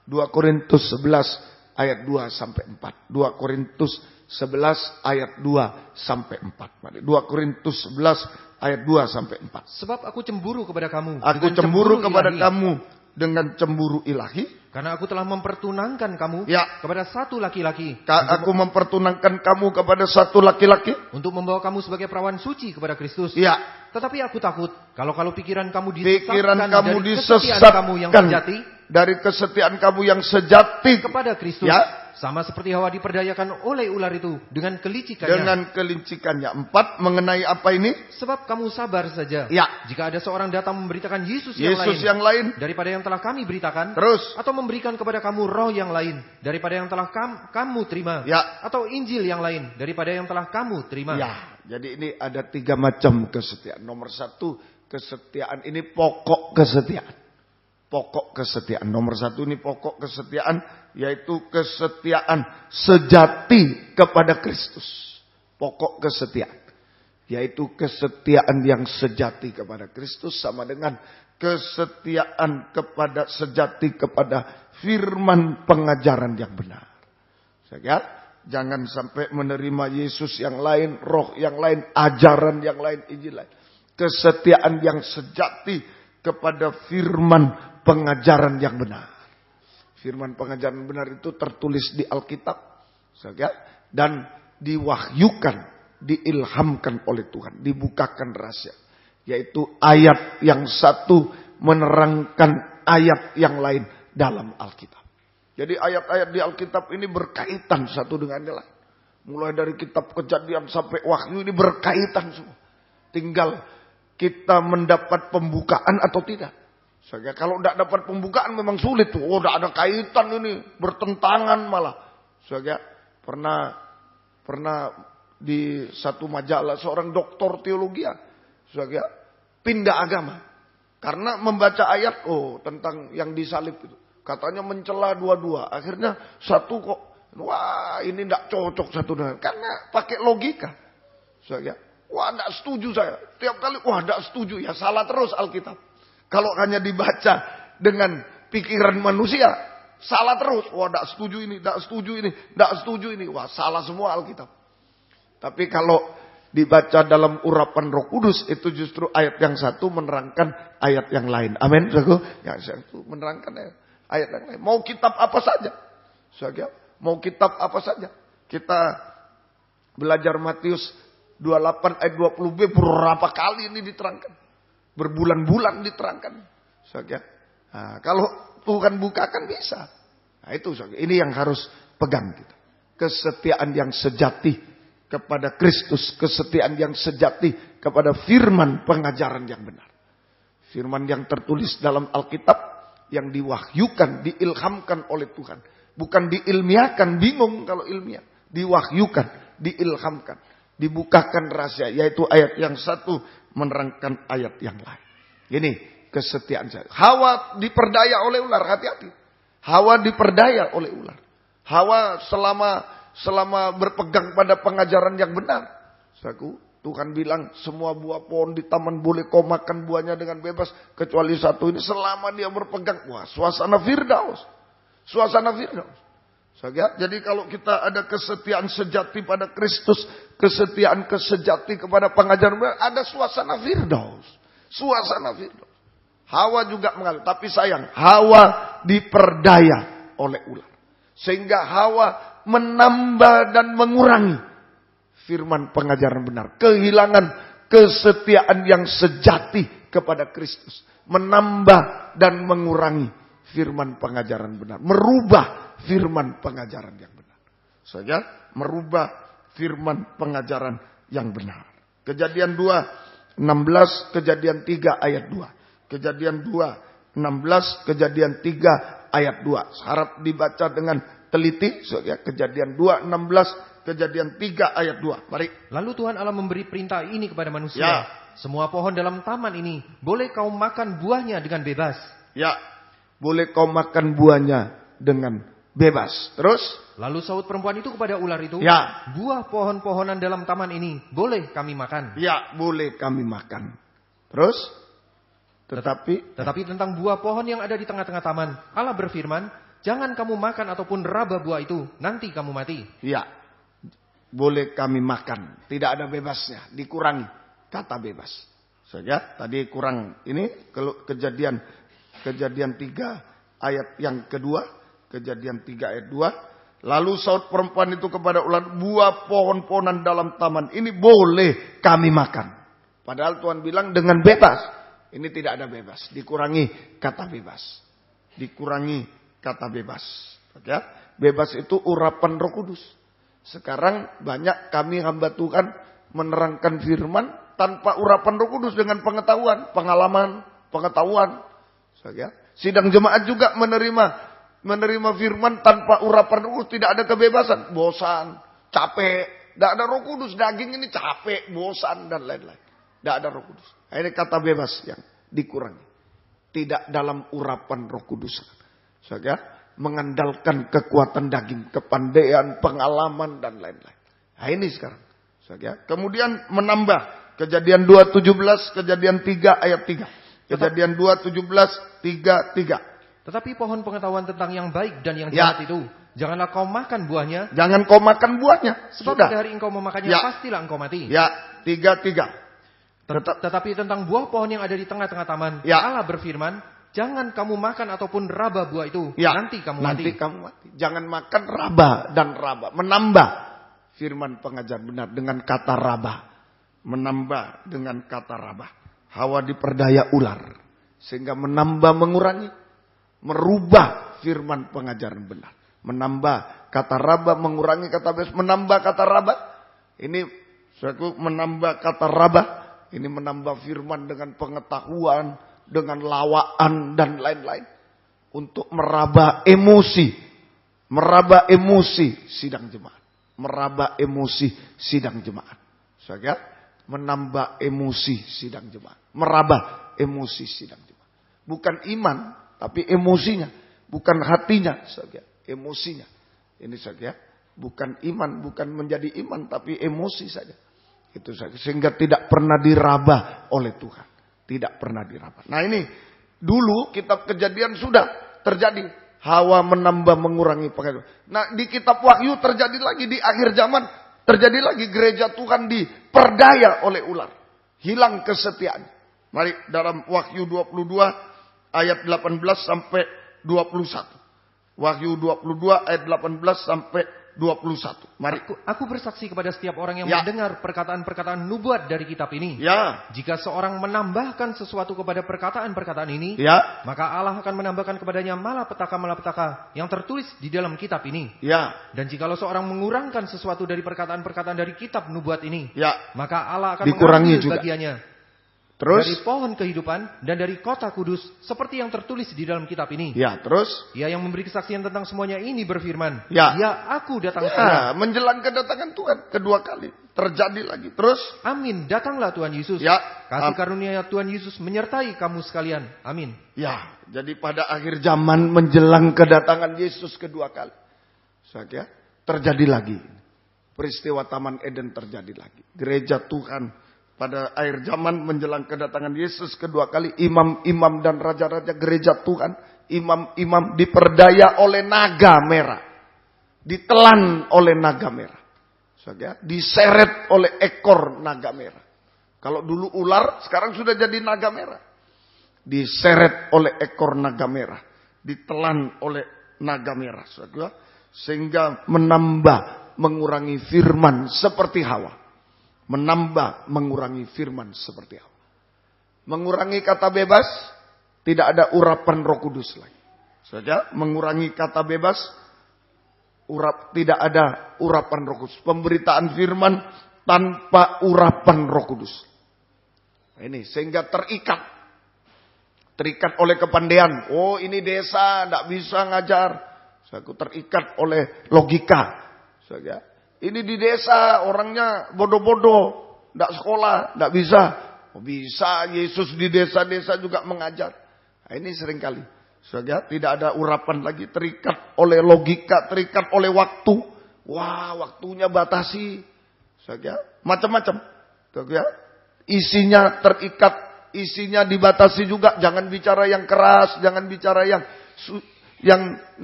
2 Korintus 11 ayat 2 sampai 4. 2 Korintus 11 ayat 2 sampai 4. 2 Korintus 11 ayat 2 sampai 4. Sebab aku cemburu kepada kamu. Aku cemburu kepada kamu dengan cemburu ilahi. Karena aku telah mempertunangkan kamu kepada satu laki-laki. Aku mempertunangkan kamu kepada satu laki-laki. Untuk membawa kamu sebagai perawan suci kepada Kristus. Ya. Tetapi aku takut kalau pikiran kamu disesatkan dari kesetiaan kamu yang sejati kepada Kristus. Ya. Sama seperti Hawa diperdayakan oleh ular itu dengan kelicikannya. Dengan kelicikannya. 4, mengenai apa ini? Sebab kamu sabar saja. Ya. Jika ada seorang datang memberitakan Yesus yang lain daripada yang telah kami beritakan. Terus. Atau memberikan kepada kamu roh yang lain daripada yang telah kamu terima. Ya. Atau Injil yang lain daripada yang telah kamu terima. Ya. Jadi ini ada 3 macam kesetiaan. Nomor 1, kesetiaan ini pokok kesetiaan. Pokok kesetiaan. Nomor 1 ini pokok kesetiaan. Yaitu kesetiaan sejati kepada Kristus. Pokok kesetiaan. Yaitu kesetiaan yang sejati kepada Kristus. Sama dengan kesetiaan sejati kepada firman pengajaran yang benar. Jangan sampai menerima Yesus yang lain, roh yang lain, ajaran yang lain, Injil lain. Kesetiaan yang sejati kepada firman pengajaran yang benar. Firman pengajaran benar itu tertulis di Alkitab. Dan diwahyukan, diilhamkan oleh Tuhan. Dibukakan rahasia. Yaitu ayat yang satu menerangkan ayat yang lain dalam Alkitab. Jadi ayat-ayat di Alkitab ini berkaitan satu dengan yang lain. Mulai dari kitab Kejadian sampai Wahyu ini berkaitan semua. Tinggal kita mendapat pembukaan atau tidak. Sehingga kalau tidak dapat pembukaan memang sulit. Oh, tidak ada kaitan ini. Bertentangan malah. Sehingga pernah di satu majalah seorang doktor teologi. Sehingga pindah agama. Karena membaca ayat tentang yang disalib itu. Katanya mencela dua-dua. Akhirnya satu kok. Wah ini tidak cocok satu dengan. Karena pakai logika. Wah tidak setuju saya. Tiap kali wah tidak setuju. Ya salah terus Alkitab. Kalau hanya dibaca dengan pikiran manusia. Salah terus. Wah tidak setuju ini. Tidak setuju ini. Tidak setuju ini. Wah salah semua Alkitab. Tapi kalau dibaca dalam urapan Roh Kudus. Itu justru ayat yang satu menerangkan ayat yang lain. Amin. Yang satu menerangkan ayat yang lain. Mau kitab apa saja. Mau kitab apa saja. Kita belajar Matius 28 ayat 20b berapa kali ini diterangkan. Berbulan-bulan diterangkan. Nah, kalau Tuhan bukakan bisa. Nah itu ini yang harus pegang kita. Kesetiaan yang sejati kepada Kristus. Kesetiaan yang sejati kepada firman pengajaran yang benar. Firman yang tertulis dalam Alkitab. Yang diwahyukan, diilhamkan oleh Tuhan. Bukan diilmiahkan, bingung kalau ilmiah. Diwahyukan, diilhamkan. Dibukakan rahasia, yaitu ayat yang satu menerangkan ayat yang lain. Ini kesetiaan saya. Hawa diperdaya oleh ular, hati-hati. Hawa diperdaya oleh ular. Hawa selama berpegang pada pengajaran yang benar. Tuhan bilang semua buah pohon di taman boleh kau makan buahnya dengan bebas. Kecuali satu ini selama dia berpegang. Wah suasana Firdaus. Suasana Firdaus. Jadi kalau kita ada kesetiaan sejati pada Kristus. Kesetiaan sejati kepada pengajaran benar. Ada suasana Firdaus. Suasana Firdaus. Hawa juga mengalir. Tapi sayang. Hawa diperdaya oleh ular. Sehingga Hawa menambah dan mengurangi firman pengajaran benar. Kehilangan kesetiaan yang sejati kepada Kristus. Menambah dan mengurangi firman pengajaran benar. Merubah firman pengajaran yang benar. Saja merubah firman pengajaran yang benar. Kejadian 2, 16, Kejadian 3 ayat 2. Kejadian 2, 16, Kejadian 3 ayat 2. Harap dibaca dengan teliti. Kejadian 2, 16, Kejadian 3 ayat 2. Mari. Lalu Tuhan Allah memberi perintah ini kepada manusia. Ya. Semua pohon dalam taman ini boleh kau makan buahnya dengan bebas. Ya. Boleh kau makan buahnya dengan bebas. Terus? Lalu sahut perempuan itu kepada ular itu. Ya. Buah pohon-pohonan dalam taman ini boleh kami makan. Ya, boleh kami makan. Terus? Tetapi tentang buah pohon yang ada di tengah-tengah taman, Allah berfirman, jangan kamu makan ataupun raba buah itu, nanti kamu mati. Ya. Boleh kami makan. Tidak ada bebasnya. Dikurangi. Kata bebas. Saja. Tadi kurang. Ini kejadian 3 ayat yang kedua. Kejadian 3 ayat 2. Lalu saut perempuan itu kepada ular. Buah pohon-pohonan dalam taman ini boleh kami makan. Padahal Tuhan bilang dengan bebas. Ini tidak ada bebas. Dikurangi kata bebas. Dikurangi kata bebas. Saja. Bebas itu urapan Roh Kudus. Sekarang banyak kami hamba Tuhan menerangkan firman tanpa urapan Roh Kudus dengan pengetahuan, pengalaman, pengetahuan. Sidang jemaat juga menerima firman tanpa urapan Roh Kudus, tidak ada kebebasan, bosan, capek, tidak ada Roh Kudus, daging ini capek, bosan dan lain-lain. Tidak ada Roh Kudus. Ini kata bebas yang dikurangi. Tidak dalam urapan Roh Kudus. Mengandalkan kekuatan daging, kepandaian, pengalaman dan lain-lain. Nah ini sekarang. Kemudian menambah Kejadian 2:17, Kejadian 3 ayat 3. Kejadian 2:17, 3. Tetapi pohon pengetahuan tentang yang baik dan yang jahat itu Janganlah kau makan buahnya. Jangan kau makan buahnya. Sebab Sudah. pada hari engkau memakannya Ya. pastilah engkau mati. Ya, 3. Tetapi tentang buah pohon yang ada di tengah-tengah taman, Ya. Allah berfirman, jangan kamu makan ataupun raba buah itu, Ya, nanti kamu mati. nanti kamu mati. Jangan makan raba dan raba. Menambah firman pengajar benar dengan kata raba. Menambah dengan kata raba. Hawa diperdaya ular. Sehingga menambah mengurangi. Merubah firman pengajaran benar. Menambah kata raba, mengurangi kata bebas. Menambah kata raba. Ini suatu menambah kata raba. Ini menambah firman dengan pengetahuan, dengan lawaan dan lain-lain. Untuk meraba emosi. Meraba emosi sidang jemaat. Meraba emosi sidang jemaat. Saya menambah emosi sidang jemaat. Meraba emosi sidang jemaat. Bukan iman, tapi emosinya. Bukan hatinya saja, emosinya. Ini saja. Bukan iman, bukan menjadi iman, tapi emosi saja. Itu saja. Sehingga tidak pernah diraba oleh Tuhan. Tidak pernah diraba. Nah ini dulu kitab Kejadian sudah terjadi. Hawa menambah mengurangi pengajaran. Nah di kitab Wahyu terjadi lagi di akhir zaman. Terjadi lagi gereja Tuhan diperdaya oleh ular. Hilang kesetiaan. Mari dalam Wahyu 22 ayat 18 sampai 21. Wahyu 22 ayat 18 sampai 21. Mari. Aku bersaksi kepada setiap orang yang Ya. mendengar perkataan-perkataan nubuat dari kitab ini. Ya. Jika seorang menambahkan sesuatu kepada perkataan-perkataan ini, Ya. maka Allah akan menambahkan kepadanya malapetaka-malapetaka yang tertulis di dalam kitab ini. Ya. Dan jikalau seorang mengurangkan sesuatu dari perkataan-perkataan dari kitab nubuat ini, Ya. maka Allah akan Dikurangi mengambil juga. bagiannya Terus. dari pohon kehidupan dan dari kota kudus seperti yang tertulis di dalam kitab ini. Ya. Terus. Ia yang memberi kesaksian tentang semuanya ini berfirman, Ya. aku datang segera. Ya. Menjelang kedatangan Tuhan kedua kali. Terjadi lagi. Terus. Amin, datanglah Tuhan Yesus. Ya. Kasih karunia Tuhan Yesus menyertai kamu sekalian. Amin. Ya. Jadi pada akhir zaman menjelang kedatangan Yesus kedua kali. Saja. Terjadi lagi. Peristiwa Taman Eden terjadi lagi. Gereja Tuhan. Pada akhir zaman menjelang kedatangan Yesus kedua kali. Imam-imam dan raja-raja gereja Tuhan. Imam-imam diperdaya oleh naga merah. Ditelan oleh naga merah. Saja. Diseret oleh ekor naga merah. Kalau dulu ular, sekarang sudah jadi naga merah. Diseret oleh ekor naga merah. Ditelan oleh naga merah. Saja. Sehingga menambah, mengurangi firman seperti Hawa. Menambah, mengurangi firman seperti Hawa. Mengurangi kata bebas, tidak ada urapan Roh Kudus lagi. Saja, mengurangi kata bebas, tidak ada urapan Roh Kudus. Pemberitaan firman tanpa urapan Roh Kudus. Ini sehingga terikat oleh kepandaian. Oh, ini desa, tidak bisa ngajar. Aku terikat oleh logika. Saja. Ini di desa orangnya bodoh-bodoh, tidak sekolah, tidak bisa. Oh, bisa Yesus di desa-desa juga mengajar. Nah, ini seringkali. Saja tidak ada urapan lagi, terikat oleh logika, terikat oleh waktu. Wah, waktunya batasi. Saja macam-macam. Saja isinya terikat, isinya dibatasi juga. Jangan bicara yang keras, jangan bicara yang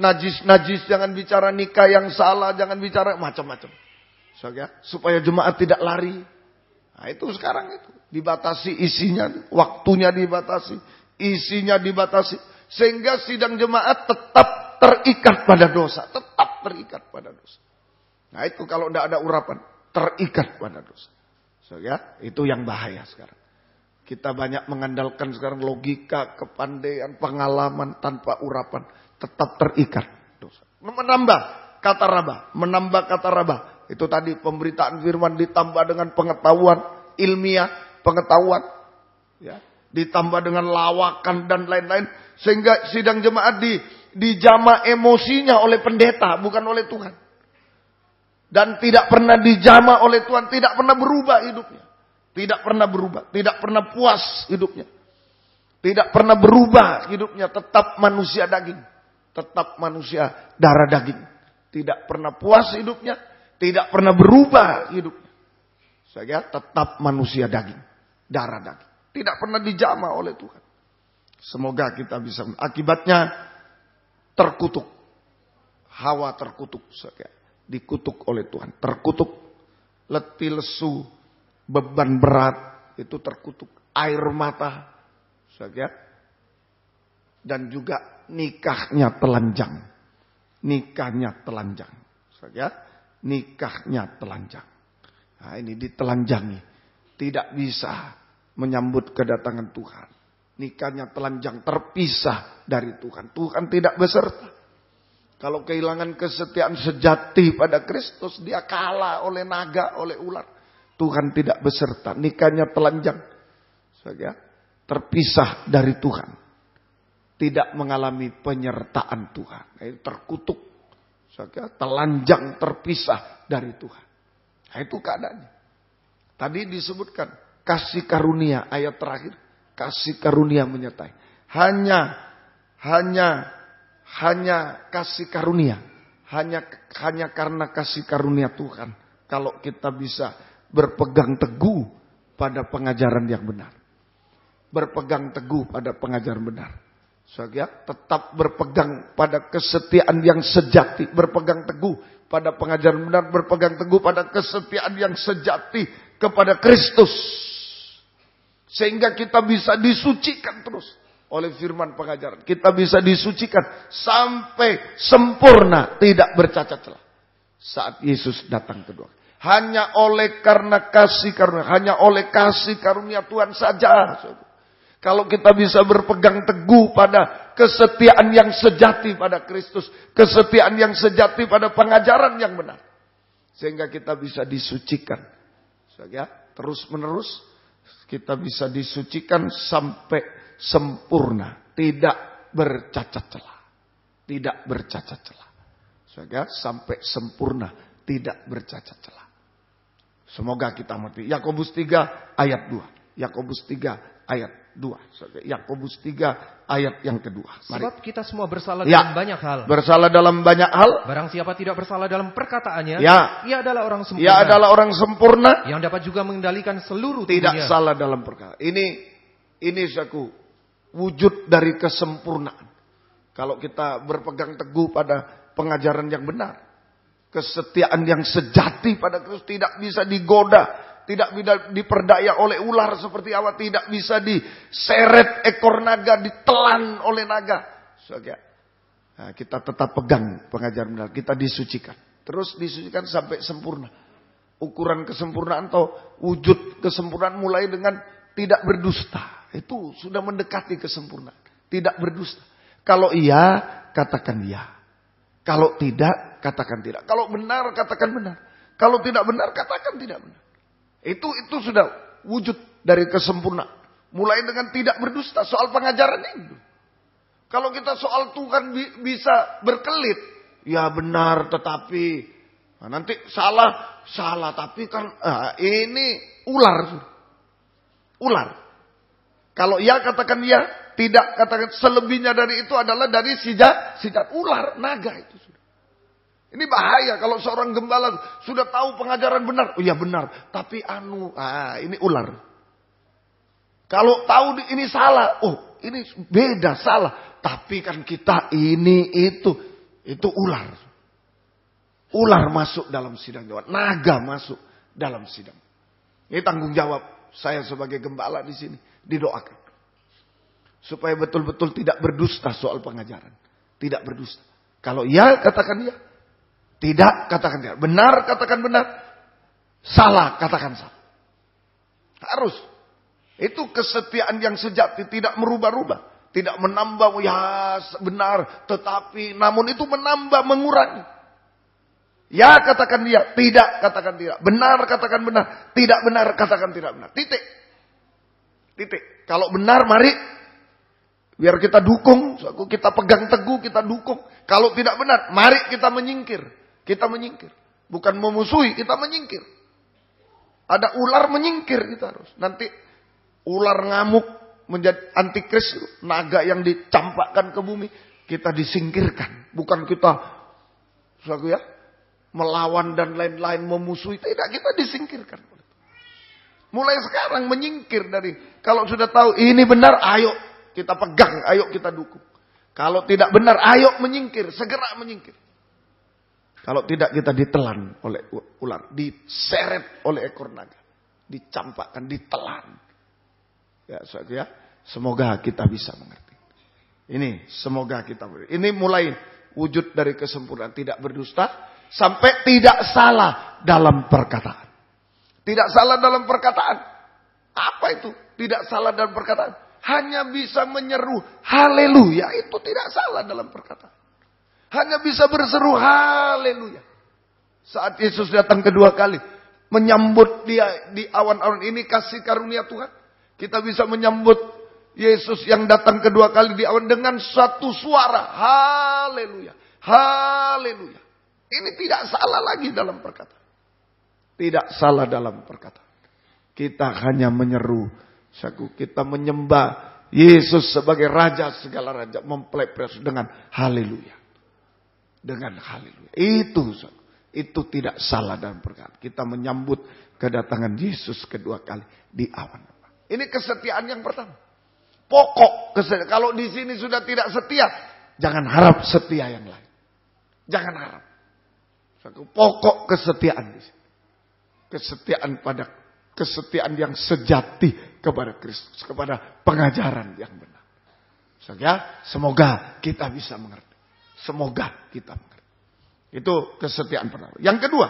najis, jangan bicara nikah yang salah, jangan bicara macam-macam. Supaya jemaat tidak lari. Nah itu sekarang itu. Dibatasi isinya, waktunya dibatasi, isinya dibatasi. Sehingga sidang jemaat tetap terikat pada dosa. Tetap terikat pada dosa. Nah itu kalau tidak ada urapan, terikat pada dosa. Itu yang bahaya sekarang. Kita banyak mengandalkan sekarang logika, kepandaian, pengalaman tanpa urapan. Tetap terikat dosa. Menambah kata raba. Menambah kata raba. Itu tadi pemberitaan firman ditambah dengan pengetahuan ilmiah. Pengetahuan. Ya, ditambah dengan lawakan dan lain-lain. Sehingga sidang jemaat dijama emosinya oleh pendeta. Bukan oleh Tuhan. Dan tidak pernah dijama oleh Tuhan. Tidak pernah berubah hidupnya. Tidak pernah berubah. Tidak pernah puas hidupnya. Tidak pernah berubah hidupnya. Tetap manusia daging. Tetap manusia darah daging. Tidak pernah puas hidupnya. Tidak pernah berubah hidupnya. Saya tetap manusia daging. Darah daging. Tidak pernah dijama oleh Tuhan. Semoga kita bisa. Akibatnya terkutuk. Hawa terkutuk, dikutuk oleh Tuhan. Terkutuk, letih lesu, beban berat, itu terkutuk. Air mata, dan juga nikahnya telanjang. Nikahnya telanjang. Nikahnya telanjang. Nah, ini ditelanjangi. Tidak bisa menyambut kedatangan Tuhan. Nikahnya telanjang, terpisah dari Tuhan. Tuhan tidak beserta. Kalau kehilangan kesetiaan sejati pada Kristus, dia kalah oleh naga, oleh ular. Tuhan tidak beserta. Nikahnya telanjang. Terpisah dari Tuhan. Tidak mengalami penyertaan Tuhan. Terkutuk. Telanjang, terpisah dari Tuhan. Nah, itu keadaannya. Tadi disebutkan kasih karunia, ayat terakhir. Kasih karunia menyertai. Hanya kasih karunia. Hanya karena kasih karunia Tuhan. Kalau kita bisa berpegang teguh pada pengajaran yang benar. Berpegang teguh pada pengajaran benar. Tetap berpegang pada kesetiaan yang sejati. Berpegang teguh pada pengajaran benar. Berpegang teguh pada kesetiaan yang sejati kepada Kristus. Sehingga kita bisa disucikan terus oleh firman pengajaran. Kita bisa disucikan sampai sempurna, tidak bercacat celah. Saat Yesus datang kedua. Hanya oleh karena kasih karunia. Hanya oleh kasih karunia Tuhan saja. Kalau kita bisa berpegang teguh pada kesetiaan yang sejati pada Kristus. Kesetiaan yang sejati pada pengajaran yang benar. Sehingga kita bisa disucikan. Terus menerus. Kita bisa disucikan sampai sempurna. Tidak bercacat celah. Tidak bercacat celah. Sampai sempurna. Tidak bercacat celah. Semoga kita mengerti. Yakobus 3 ayat 2. Yakobus 3 ayat 2. Yakobus 3 ayat yang kedua. Mari. Sebab kita semua bersalah dalam banyak hal. Bersalah dalam banyak hal. Barang siapa tidak bersalah dalam perkataannya, ia adalah orang sempurna. Ia adalah orang sempurna. Yang dapat juga mengendalikan seluruh tubuhnya. Tidak salah dalam perkara. Ini saku wujud dari kesempurnaan. Kalau kita berpegang teguh pada pengajaran yang benar. Kesetiaan yang sejati pada Kristus tidak bisa digoda. Tidak bisa diperdaya oleh ular seperti apa. Tidak bisa diseret ekor naga, ditelan oleh naga. Nah, kita tetap pegang pengajaran benar. Kita disucikan. Terus disucikan sampai sempurna. Ukuran kesempurnaan atau wujud kesempurnaan mulai dengan tidak berdusta. Itu sudah mendekati kesempurnaan. Tidak berdusta. Kalau iya, katakan iya. Kalau tidak, katakan tidak. Kalau benar, katakan benar. Kalau tidak benar, katakan tidak benar. Itu sudah wujud dari kesempurnaan. Mulai dengan tidak berdusta. Soal pengajaran itu. Kalau kita soal Tuhan bisa berkelit. Ya benar tetapi. Nah, nanti salah tapi kan. Ini ular. Ular. Kalau ya katakan ya. Tidak katakan selebihnya dari itu adalah dari sijat ular. Naga itu sudah. Ini bahaya kalau seorang gembala sudah tahu pengajaran benar. Oh iya benar. Tapi ini ular. Kalau tahu ini salah. Oh ini beda salah. Tapi kan kita ini itu ular. Ular masuk dalam sidang jawab. Naga masuk dalam sidang. Ini tanggung jawab saya sebagai gembala di sini. Didoakan. Supaya betul-betul tidak berdusta soal pengajaran. Tidak berdusta. Kalau ya katakan ya. Tidak, katakan tidak. Benar, katakan benar. Salah, katakan salah. Harus. Itu kesetiaan yang sejati. Tidak merubah-rubah. Tidak menambah, ya benar. Tetapi, namun itu menambah, mengurangi. Ya, katakan dia. Tidak, katakan tidak. Benar, katakan benar. Tidak benar, katakan tidak benar. Titik. Titik. Kalau benar, mari. Biar kita dukung. Kita pegang teguh, kita dukung. Kalau tidak benar, mari kita menyingkir. Kita menyingkir. Bukan memusuhi, kita menyingkir. Ada ular menyingkir kita harus. Nanti ular ngamuk menjadi antikris. Naga yang dicampakkan ke bumi. Kita disingkirkan. Bukan kita melawan dan lain-lain memusuhi. Tidak, kita disingkirkan. Mulai sekarang menyingkir dari. Kalau sudah tahu ini benar, ayo kita pegang. Ayo kita dukung. Kalau tidak benar, ayo menyingkir. Segera menyingkir. Kalau tidak kita ditelan oleh ular, diseret oleh ekor naga, dicampakkan, ditelan. Ya, saudara, semoga kita bisa mengerti. Ini semoga kita mengerti. Ini mulai wujud dari kesempurnaan, tidak berdusta sampai tidak salah dalam perkataan. Tidak salah dalam perkataan. Apa itu? Tidak salah dalam perkataan. Hanya bisa menyeru haleluya, itu tidak salah dalam perkataan. Hanya bisa berseru haleluya. Saat Yesus datang kedua kali, menyambut dia di awan-awan, ini kasih karunia Tuhan. Kita bisa menyambut Yesus yang datang kedua kali di awan dengan satu suara, haleluya, haleluya. Ini tidak salah lagi dalam perkataan. Tidak salah dalam perkataan. Kita hanya menyeru, kita menyembah Yesus sebagai Raja segala raja, memplepres dengan haleluya. Dengan haleluya. Itu tidak salah dalam perkataan. Kita menyambut kedatangan Yesus kedua kali di awan. Ini kesetiaan yang pertama. Pokok kesetiaan. Kalau di sini sudah tidak setia, jangan harap setia yang lain. Jangan harap. Pokok kesetiaan di sini. Kesetiaan yang sejati kepada Kristus, kepada pengajaran yang benar. Semoga kita bisa mengerti. Semoga kita mengerti. Itu kesetiaan pertama. Yang kedua,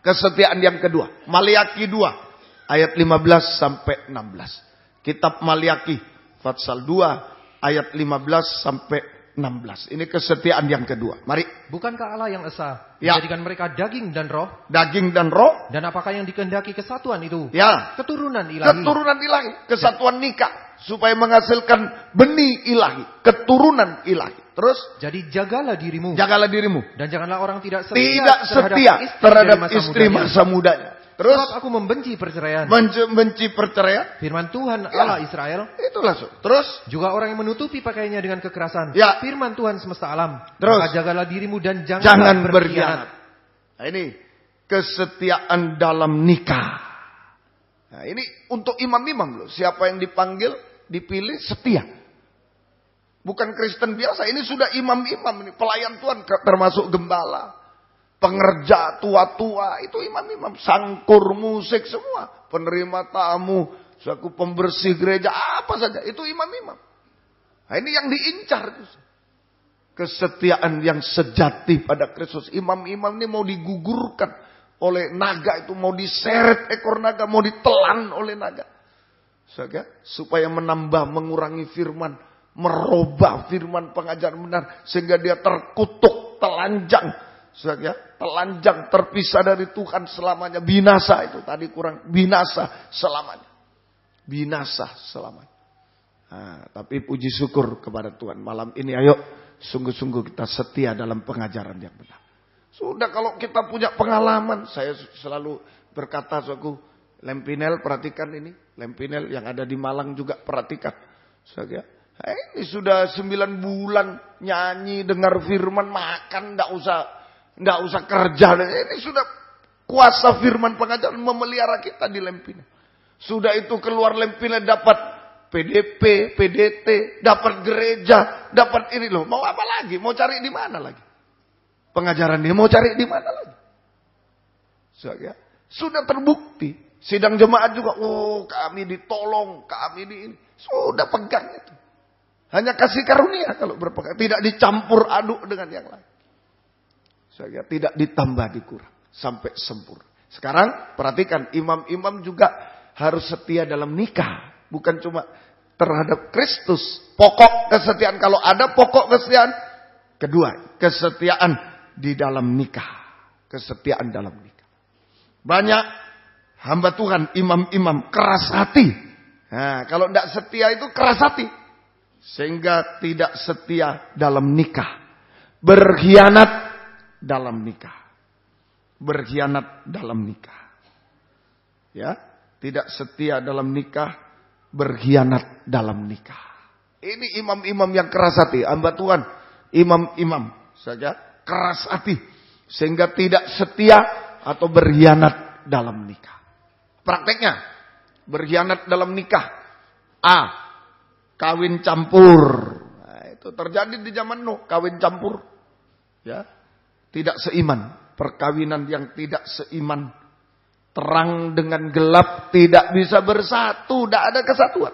kesetiaan yang kedua, Maliaki 2 ayat 15 sampai 16. Kitab Maliaki pasal 2 ayat 15 sampai 16. Ini kesetiaan yang kedua. Mari. Bukankah Allah yang esa Ya. menjadikan mereka daging dan roh? Daging dan roh. Dan apakah yang dikehendaki kesatuan itu? Ya. Keturunan ilahi. Keturunan ilahi. Kesatuan nikah. Supaya menghasilkan benih ilahi. Keturunan ilahi. Terus. Jadi jagalah dirimu. Jagalah dirimu. Dan janganlah orang tidak setia, Tidak setia terhadap istri masa mudanya. Terus. Sebab aku membenci perceraian. Membenci perceraian. Firman Tuhan Ya. Allah Israel. Itulah. Terus. Juga orang yang menutupi pakaiannya dengan kekerasan. Ya. Firman Tuhan semesta alam. Terus. Maka jagalah dirimu dan Jangan berkhianat. berkhianat. Nah, ini kesetiaan dalam nikah. Nah, ini untuk imam-imam loh. Siapa yang dipanggil, dipilih, setia. Bukan Kristen biasa. Ini sudah imam-imam. Ini pelayan Tuhan, termasuk gembala. Pengerja tua-tua, itu imam-imam. Sangkur, musik, semua. Penerima tamu, suatu pembersih gereja, apa saja. Itu imam-imam. Nah, ini yang diincar. Kesetiaan yang sejati pada Kristus. Imam-imam ini mau digugurkan oleh naga itu. Mau diseret ekor naga, mau ditelan oleh naga. Supaya menambah, mengurangi firman. Merubah firman pengajaran benar. Sehingga dia terkutuk, telanjang. Telanjang, terpisah dari Tuhan selamanya. Binasa itu tadi kurang. Binasa selamanya. Binasa selamanya. Nah, tapi puji syukur kepada Tuhan. Malam ini ayo sungguh-sungguh kita setia dalam pengajaran yang benar. Sudah kalau kita punya pengalaman. Saya selalu berkata suku Lempinel, perhatikan ini. Lempinel yang ada di Malang juga perhatikan. Ini sudah 9 bulan nyanyi, dengar firman, makan, Nggak usah kerja. Ini sudah kuasa firman pengajaran memelihara kita di Lempinel. Sudah itu keluar Lempinel dapat PDP, PDT, dapat gereja, dapat ini loh. Mau apa lagi? Mau cari di mana lagi? Pengajaran dia mau cari di mana lagi? Sudah terbukti. Sidang jemaat juga. Oh, kami ditolong, kami di ini. Sudah pegang itu. Hanya kasih karunia kalau berpegang. Tidak dicampur aduk dengan yang lain. Tidak ditambah dikurang. Sampai sempurna. Sekarang perhatikan. Imam-imam juga harus setia dalam nikah. Bukan cuma terhadap Kristus. Pokok kesetiaan. Kalau ada pokok kesetiaan. Kedua. Kesetiaan di dalam nikah. Kesetiaan dalam nikah. Banyak hamba Tuhan. Imam-imam keras hati. Nah, kalau tidak setia itu keras hati. Sehingga tidak setia dalam nikah. Berkhianat dalam nikah. Berkhianat dalam nikah. Ya, tidak setia dalam nikah, berkhianat dalam nikah. Ini imam-imam yang keras hati, hamba Tuhan, imam-imam saja keras hati sehingga tidak setia atau berkhianat dalam nikah. Prakteknya berkhianat dalam nikah. A. Kawin campur. Nah, itu terjadi di zaman Nuh, kawin campur. Ya. tidak seiman. Perkawinan yang tidak seiman. Terang dengan gelap tidak bisa bersatu. Tidak ada kesatuan.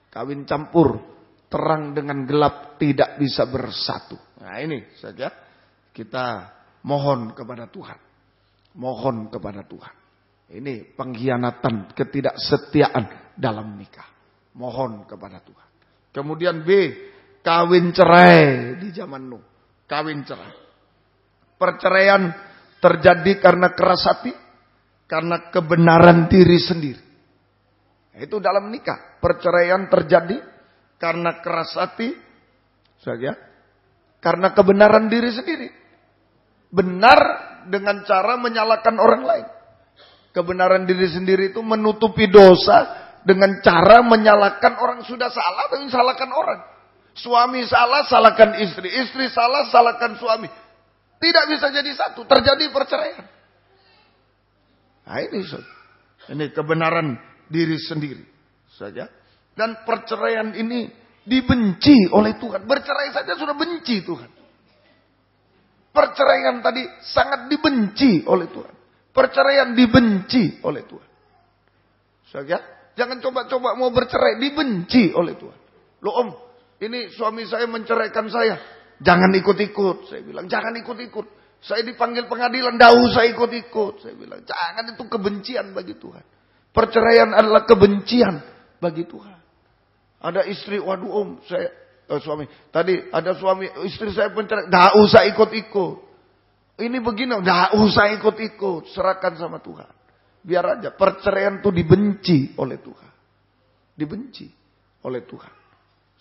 Kawin campur. Terang dengan gelap tidak bisa bersatu. Nah ini saja. Kita mohon kepada Tuhan. Mohon kepada Tuhan. Ini pengkhianatan, ketidaksetiaan dalam nikah. Mohon kepada Tuhan. Kemudian B, kawin cerai di zaman Nuh. Kawin cerai. Perceraian terjadi karena keras hati, karena kebenaran diri sendiri. Itu dalam nikah. Perceraian terjadi karena keras hati, saja, karena kebenaran diri sendiri. Benar dengan cara menyalahkan orang lain. Kebenaran diri sendiri itu menutupi dosa dengan cara menyalahkan orang sudah salah tapi salahkan orang. Suami salah, salahkan istri. Istri salah, salahkan suami. Tidak bisa jadi satu. Terjadi perceraian. Nah ini kebenaran diri sendiri saja. Dan perceraian ini dibenci oleh Tuhan. Bercerai saja sudah benci Tuhan. Perceraian tadi sangat dibenci oleh Tuhan. Perceraian dibenci oleh Tuhan. Saja, jangan coba-coba mau bercerai, dibenci oleh Tuhan. Loh Om, ini suami saya menceraikan saya. Jangan ikut-ikut. Saya bilang, jangan ikut-ikut. Saya dipanggil pengadilan, tidak usah ikut-ikut. Saya bilang, jangan, itu kebencian bagi Tuhan. Perceraian adalah kebencian bagi Tuhan. Ada istri, waduh Om, suami. Tadi ada suami, istri saya pencerai, tidak usah ikut-ikut. Ini begini, tidak usah ikut-ikut. Serahkan sama Tuhan. Biar aja. Perceraian itu dibenci oleh Tuhan. Dibenci oleh Tuhan.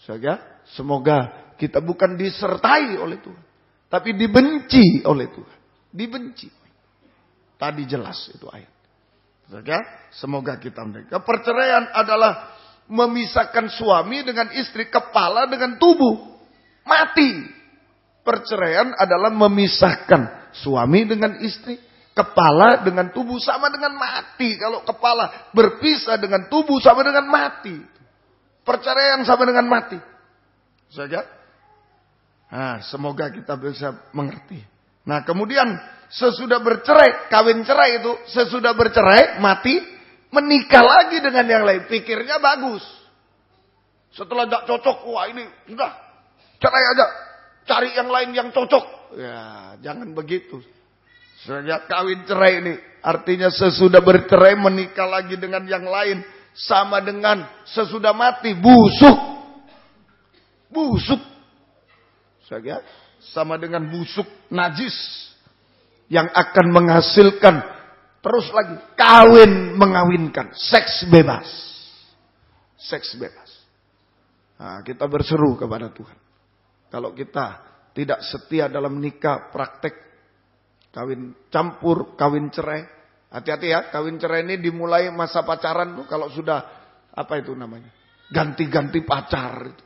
Saja, semoga kita bukan disertai oleh Tuhan. Tapi dibenci oleh Tuhan. Dibenci. Tadi jelas itu ayat. Saja, semoga kita mendengar. Perceraian adalah memisahkan suami dengan istri, kepala dengan tubuh. Mati. Perceraian adalah memisahkan suami dengan istri, kepala dengan tubuh, sama dengan mati. Kalau kepala berpisah dengan tubuh sama dengan mati. Perceraian sama dengan mati. Saja. Nah, semoga kita bisa mengerti. Nah, kemudian sesudah bercerai, kawin cerai itu, sesudah bercerai, mati, menikah lagi dengan yang lain. Pikirnya bagus. Setelah tidak cocok, wah ini sudah cerai aja. Cari yang lain yang cocok. Ya, jangan begitu. Sejak kawin cerai ini. Artinya sesudah bercerai menikah lagi dengan yang lain. Sama dengan sesudah mati. Busuk. Busuk. Sejak sama dengan busuk najis. Yang akan menghasilkan. Terus lagi. Kawin mengawinkan. Seks bebas. Seks bebas. Nah, kita berseru kepada Tuhan. Kalau kita tidak setia dalam nikah, praktek kawin campur, kawin cerai. Hati-hati ya, kawin cerai ini dimulai masa pacaran tuh. Kalau sudah, apa itu namanya? Ganti-ganti pacar. Itu.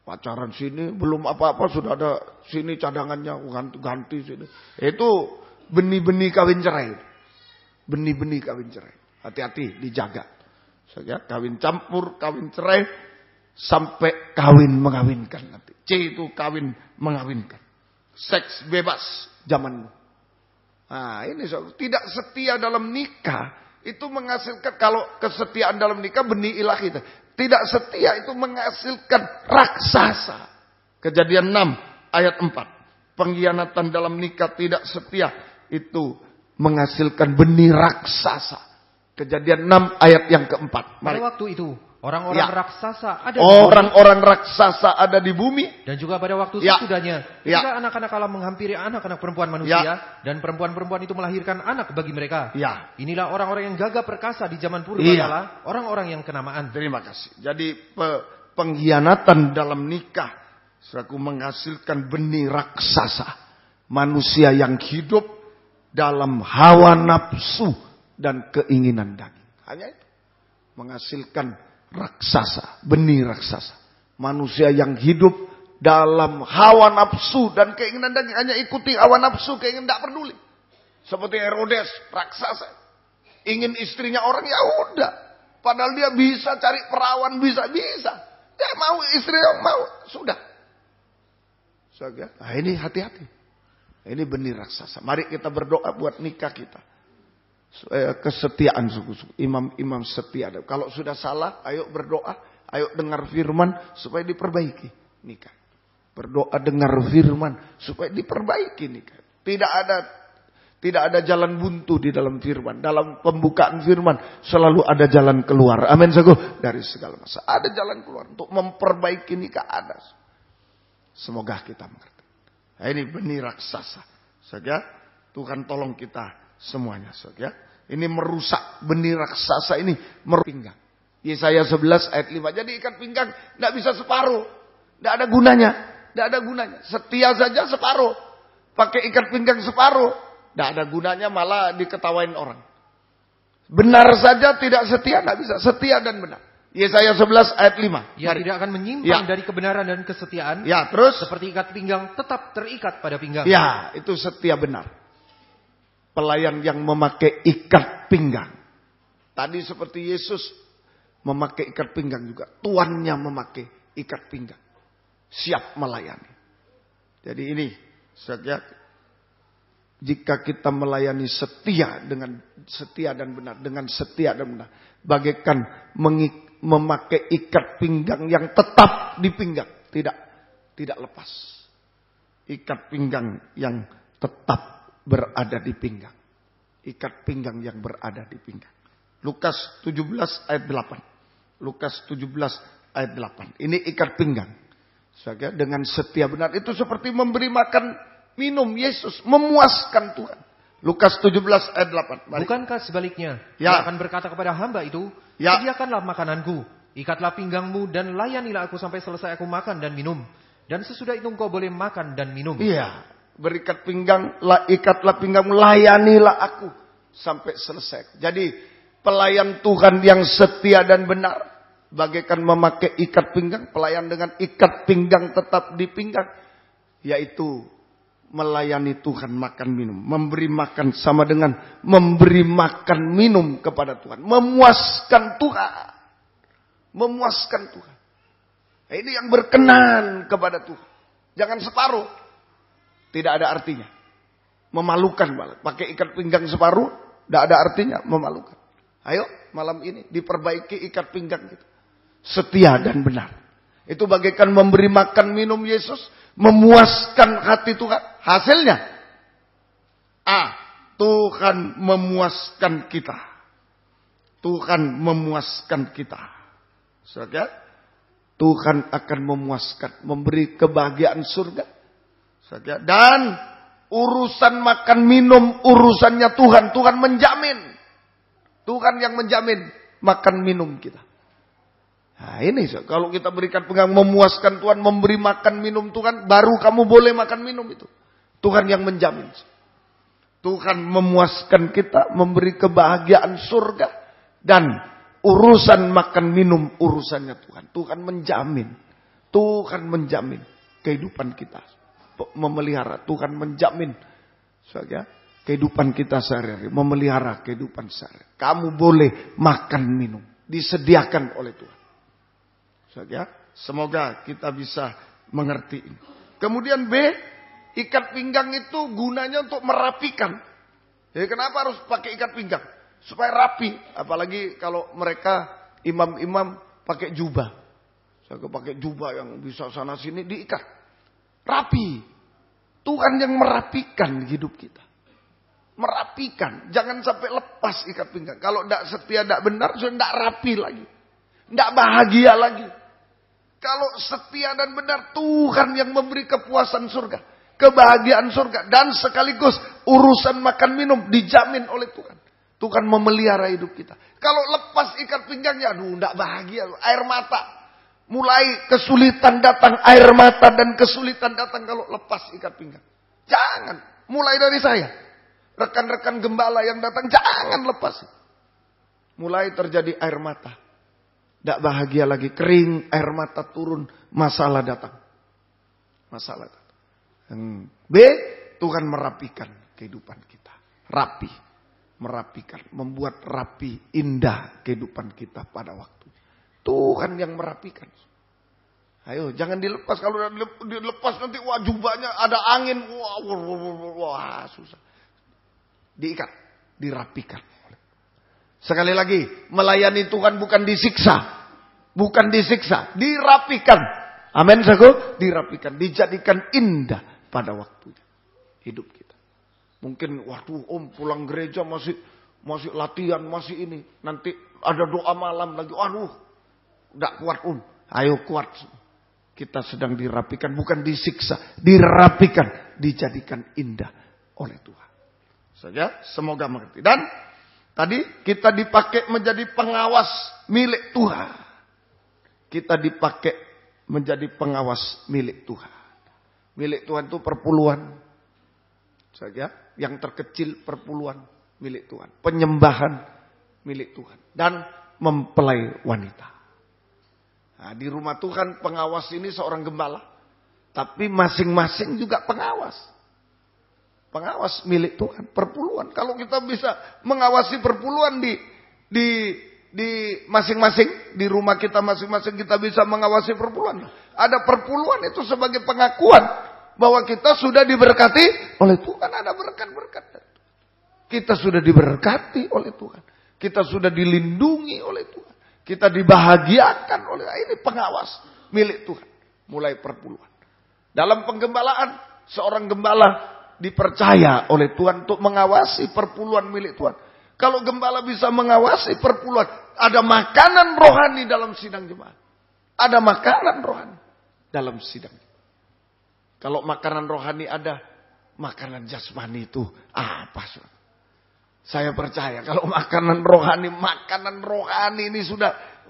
Pacaran sini, belum apa-apa sudah ada sini cadangannya, ganti-ganti sini. Itu benih-benih kawin cerai. Benih-benih kawin cerai. Hati-hati, dijaga. Saja kawin campur, kawin cerai, sampai kawin mengawinkan nanti. C itu kawin mengawinkan. Seks bebas zaman. Nah ini tidak setia dalam nikah. Itu menghasilkan, kalau kesetiaan dalam nikah benih ilahi. Tidak setia itu menghasilkan raksasa. Kejadian 6 ayat 4. Pengkhianatan dalam nikah tidak setia. Itu menghasilkan benih raksasa. Kejadian 6 ayat yang keempat. Pada waktu itu orang-orang raksasa ada di orang-orang raksasa ada di bumi. Dan juga pada waktu sesudahnya, ketika anak-anak Allah menghampiri anak-anak perempuan manusia, dan perempuan-perempuan itu melahirkan anak bagi mereka. Inilah orang-orang yang gagah perkasa di zaman purbakala, orang-orang yang kenamaan. Terima kasih. Jadi pengkhianatan dalam nikah selaku menghasilkan benih raksasa. Manusia yang hidup dalam hawa nafsu dan keinginan daging. Hanya itu. Menghasilkan raksasa, benih raksasa. Manusia yang hidup dalam hawa nafsu dan keinginan daging. Hanya ikuti hawa nafsu, keinginan, tidak peduli. Seperti Herodes, raksasa. Ingin istrinya orang, ya udah. Padahal dia bisa cari perawan, bisa. Dia mau istrinya, mau, sudah. Nah ini hati-hati. Ini benih raksasa. Mari kita berdoa buat nikah kita. Kesetiaan suku-suku. Imam-imam setia. Kalau sudah salah, ayo berdoa. Ayo dengar firman supaya diperbaiki nikah. Berdoa dengar firman supaya diperbaiki nikah. Tidak ada jalan buntu di dalam firman. Dalam pembukaan firman selalu ada jalan keluar. Amin saudara. Dari segala masalah ada jalan keluar untuk memperbaiki nikah ada. Semoga kita mengerti. Nah, ini benih raksasa. Saudara, Tuhan tolong kita semuanya, saudara. Ini merusak benih raksasa ini pinggang. Yesaya 11 ayat 5. Jadi ikat pinggang tidak bisa separuh. Tidak ada gunanya. Tidak ada gunanya. Setia saja separuh. Pakai ikat pinggang separuh. Tidak ada gunanya, malah diketawain orang. Benar saja tidak setia, tidak bisa. Setia dan benar. Yesaya 11 ayat 5. Ia tidak akan menyimpang dari kebenaran dan kesetiaan. Ya, terus seperti ikat pinggang tetap terikat pada pinggang. Ya, itu setia benar. Pelayan yang memakai ikat pinggang. Tadi seperti Yesus memakai ikat pinggang juga. Tuannya memakai ikat pinggang. Siap melayani. Jadi ini, saudara, jika kita melayani setia dan benar, dengan setia dan benar, bagaikan memakai ikat pinggang yang tetap di pinggang, tidak lepas. Ikat pinggang yang tetap berada di pinggang. Ikat pinggang yang berada di pinggang. Lukas 17 ayat 8. Lukas 17 ayat 8. Ini ikat pinggang. Saudara, dengan setia benar itu seperti memberi makan minum Yesus, memuaskan Tuhan. Lukas 17 ayat 8. Mari. Bukankah sebaliknya? Dia akan berkata kepada hamba itu, sediakanlah makananku, ikatlah pinggangmu dan layanilah aku sampai selesai aku makan dan minum. Dan sesudah itu engkau boleh makan dan minum. Iya, berikat pinggang, ikatlah pinggangmu, layanilah aku sampai selesai. Jadi pelayan Tuhan yang setia dan benar, bagaikan memakai ikat pinggang, pelayan dengan ikat pinggang tetap di pinggang, yaitu melayani Tuhan makan minum. Memberi makan sama dengan memberi makan minum kepada Tuhan. Memuaskan Tuhan. Memuaskan Tuhan. Nah, ini yang berkenan kepada Tuhan. Jangan separuh. Tidak ada artinya. Memalukan malah. Pakai ikat pinggang separuh. Tidak ada artinya. Memalukan. Ayo malam ini diperbaiki ikat pinggang kita. Setia dan benar. Itu bagaikan memberi makan minum Yesus. Memuaskan hati Tuhan. Hasilnya. Tuhan memuaskan kita. Tuhan memuaskan kita. Saudara, Tuhan akan memuaskan. Memberi kebahagiaan surga. Saudara, dan urusan makan minum urusannya Tuhan. Tuhan menjamin. Tuhan yang menjamin makan minum kita. Nah ini kalau kita berikan pegang memuaskan Tuhan, memberi makan minum Tuhan, baru kamu boleh makan minum itu. Tuhan yang menjamin. Tuhan memuaskan kita, memberi kebahagiaan surga. Dan urusan makan minum urusannya Tuhan. Tuhan menjamin. Tuhan menjamin kehidupan kita. Memelihara. Tuhan menjamin kehidupan kita sehari-hari. Memelihara kehidupan sehari-hari. Kamu boleh makan minum. Disediakan oleh Tuhan. Semoga kita bisa mengerti ini. Kemudian B, ikat pinggang itu gunanya untuk merapikan. Jadi kenapa harus pakai ikat pinggang? Supaya rapi. Apalagi kalau mereka imam-imam pakai jubah. Saya pakai jubah yang bisa sana sini diikat. Rapi. Tuhan yang merapikan hidup kita. Merapikan. Jangan sampai lepas ikat pinggang. Kalau tidak setia, tidak benar, sudah tidak rapi lagi. Tidak bahagia lagi. Kalau setia dan benar, Tuhan yang memberi kepuasan surga. Kebahagiaan surga. Dan sekaligus urusan makan minum dijamin oleh Tuhan. Tuhan memelihara hidup kita. Kalau lepas ikat pinggangnya, aduh tidak bahagia. Air mata. Mulai kesulitan datang. Air mata dan kesulitan datang kalau lepas ikat pinggang. Jangan. Mulai dari saya. Rekan-rekan gembala yang datang, jangan lepas. Mulai terjadi air mata. Tidak bahagia lagi. Kering, air mata turun. Masalah datang. Masalah datang. B, Tuhan merapikan kehidupan kita. Rapi. Merapikan. Membuat rapi, indah kehidupan kita pada waktu. Tuhan yang merapikan. Ayo, jangan dilepas. Kalau dilepas nanti wah jubahnya ada angin. Wah, susah. Diikat, dirapikan. Sekali lagi, melayani Tuhan bukan disiksa. Bukan disiksa, dirapikan. Amin, saudaraku. Dirapikan, dijadikan indah pada waktunya. Hidup kita. Mungkin, waduh om pulang gereja masih latihan, masih ini. Nanti ada doa malam lagi. Waduh, gak kuat om. Ayo kuat. Kita sedang dirapikan, bukan disiksa. Dirapikan, dijadikan indah oleh Tuhan. Saja, semoga mengerti. Dan tadi kita dipakai menjadi pengawas milik Tuhan. Kita dipakai menjadi pengawas milik Tuhan. Milik Tuhan itu perpuluhan. Saja, yang terkecil perpuluhan milik Tuhan. Penyembahan milik Tuhan. Dan mempelai wanita. Nah, di rumah Tuhan pengawas ini seorang gembala. Tapi masing-masing juga pengawas. Pengawas milik Tuhan, perpuluhan. Kalau kita bisa mengawasi perpuluhan di masing-masing, di rumah kita masing-masing kita bisa mengawasi perpuluhan. Ada perpuluhan itu sebagai pengakuan bahwa kita sudah diberkati oleh Tuhan. Ada berkat-berkat. Kita sudah diberkati oleh Tuhan. Kita sudah dilindungi oleh Tuhan. Kita dibahagiakan oleh Tuhan. Ini pengawas milik Tuhan. Mulai perpuluhan. Dalam penggembalaan, seorang gembala dipercaya oleh Tuhan untuk mengawasi perpuluhan milik Tuhan. Kalau gembala bisa mengawasi perpuluhan, ada makanan rohani dalam sidang jemaat. Ada makanan rohani dalam sidang. Kalau makanan rohani ada, makanan jasmani itu apa? Saya percaya kalau makanan rohani ini sudah,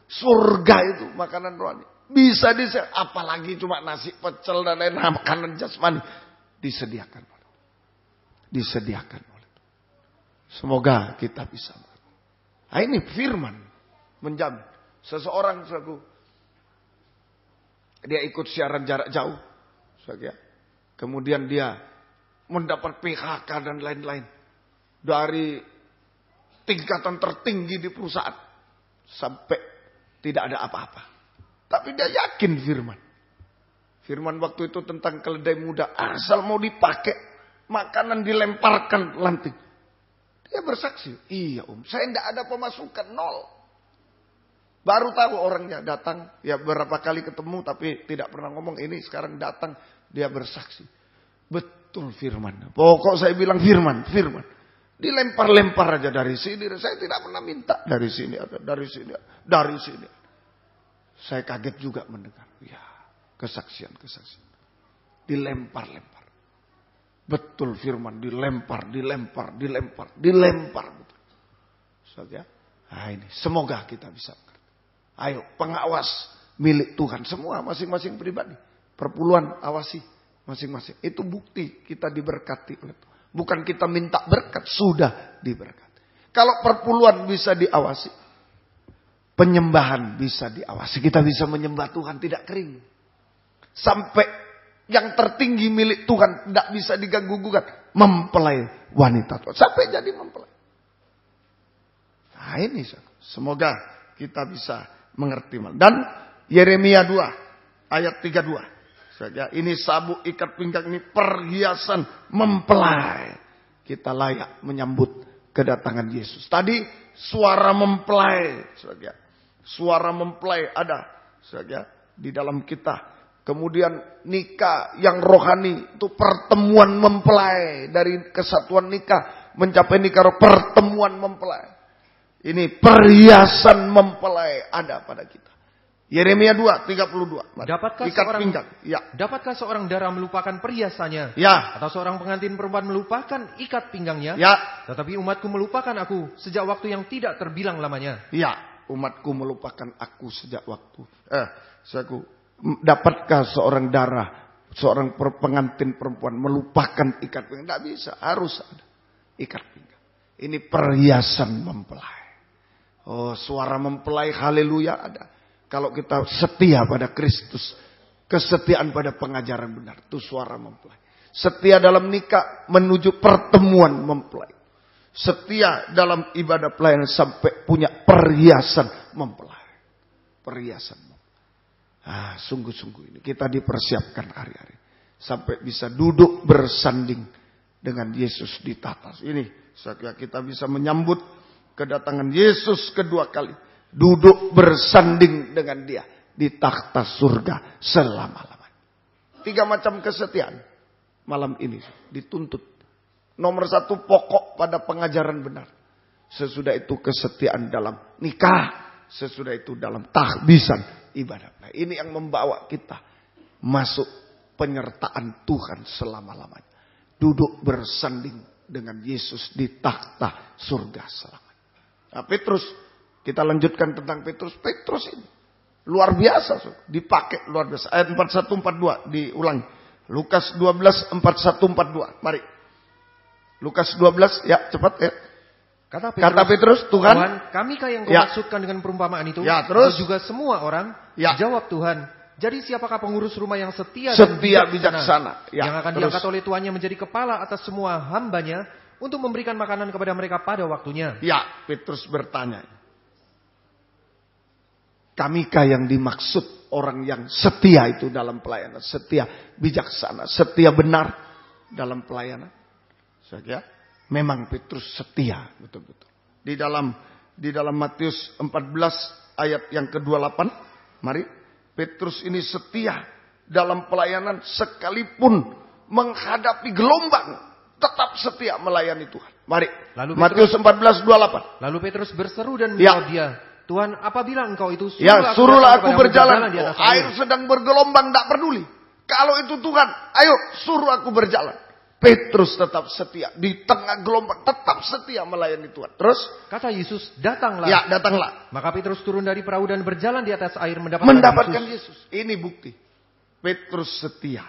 surga itu makanan rohani. Bisa apalagi cuma nasi pecel dan lain makanan jasmani. Disediakan oleh semoga kita bisa. Nah, ini firman menjamin. Seseorang dia ikut siaran jarak jauh, kemudian dia mendapat PHK dan lain-lain dari tingkatan tertinggi di perusahaan sampai tidak ada apa-apa. Tapi dia yakin firman. Firman waktu itu tentang keledai muda. Asal mau dipakai, makanan dilemparkan lanting. Dia bersaksi. Iya om, saya tidak ada pemasukan, 0. Baru tahu orangnya datang. Ya berapa kali ketemu tapi tidak pernah ngomong. Ini sekarang datang, dia bersaksi. Betul firman. Pokok saya bilang firman. Dilempar-lempar aja dari sini. Saya tidak pernah minta. Dari sini ada, dari sini ada, dari sini. Saya kaget juga mendengar. Ya. Kesaksian. Dilempar-lempar. Betul firman. Dilempar. Betul. Saja. Nah ini. Semoga kita bisa mengerti. Ayo pengawas milik Tuhan. Semua masing-masing pribadi. Perpuluhan awasi masing-masing. Itu bukti kita diberkati oleh Tuhan. Bukan kita minta berkat. Sudah diberkati. Kalau perpuluhan bisa diawasi. Penyembahan bisa diawasi. Kita bisa menyembah Tuhan tidak kering. Sampai yang tertinggi milik Tuhan tidak bisa diganggu-gugat. Mempelai wanita Tuhan. Sampai jadi mempelai. Nah ini semoga kita bisa mengerti. Dan Yeremia 2 ayat 32. Ini sabuk ikat pinggang, ini perhiasan mempelai. Kita layak menyambut kedatangan Yesus. Tadi suara mempelai. Suara mempelai ada di dalam kita. Kemudian nikah yang rohani itu pertemuan mempelai. Dari kesatuan nikah mencapai nikah pertemuan mempelai. Ini perhiasan mempelai ada pada kita. Yeremia 2:32. Dapatkah seorang dara melupakan perhiasannya? Ya. Atau seorang pengantin perempuan melupakan ikat pinggangnya? Ya. Tetapi umatku melupakan aku sejak waktu yang tidak terbilang lamanya. Ya. Umatku melupakan aku sejak waktu. Dapatkah seorang dara, seorang pengantin perempuan melupakan ikat pinggang? Tidak bisa, harus ada ikat pinggang. Ini perhiasan mempelai. Oh, suara mempelai, haleluya ada. Kalau kita setia pada Kristus, kesetiaan pada pengajaran benar, itu suara mempelai. Setia dalam nikah menuju pertemuan mempelai. Setia dalam ibadah pelayanan sampai punya perhiasan mempelai. Perhiasan mempelai. Sungguh-sungguh ini kita dipersiapkan hari-hari. Sampai bisa duduk bersanding dengan Yesus di tahta. Ini saatnya kita bisa menyambut kedatangan Yesus kedua kali. Duduk bersanding dengan dia di takhta surga selama-lamanya. 3 macam kesetiaan malam ini dituntut. Nomor 1, pokok pada pengajaran benar. Sesudah itu kesetiaan dalam nikah. Sesudah itu dalam tahbisan ibadah. Nah, ini yang membawa kita masuk penyertaan Tuhan selama-lamanya. Duduk bersanding dengan Yesus di takhta surga selamanya. Nah, Petrus, kita lanjutkan tentang Petrus. Petrus ini luar biasa, dipakai luar biasa. Ayat 41-42 diulangi. Lukas 12 41-42. Mari. Lukas 12, ya cepat ya. Kata Petrus, Tuhan, kamikah yang kau maksudkan dengan perumpamaan itu? Ya, terus juga semua orang? Ya. Jawab Tuhan, jadi siapakah pengurus rumah yang setia dan bijaksana yang akan diangkat oleh tuannya menjadi kepala atas semua hambanya untuk memberikan makanan kepada mereka pada waktunya? Ya, Petrus bertanya, kamikah yang dimaksud orang yang setia itu dalam pelayanan? Setia, bijaksana, setia benar dalam pelayanan. Saja. Memang Petrus setia betul-betul. Di dalam Matius 14 ayat yang ke-28, mari, Petrus ini setia dalam pelayanan sekalipun menghadapi gelombang, tetap setia melayani Tuhan. Mari, Matius 14:28. Lalu Petrus berseru dan menjawab dia, Tuhan, apabila engkau itu suruhlah aku berjalan. Air sedang bergelombang, tak peduli. Kalau itu Tuhan, ayo suruh aku berjalan. Petrus tetap setia. Di tengah gelombang tetap setia melayani Tuhan. Terus kata Yesus, datanglah. Ya, datanglah. Maka Petrus turun dari perahu dan berjalan di atas air mendapatkan Yesus. Ini bukti. Petrus setia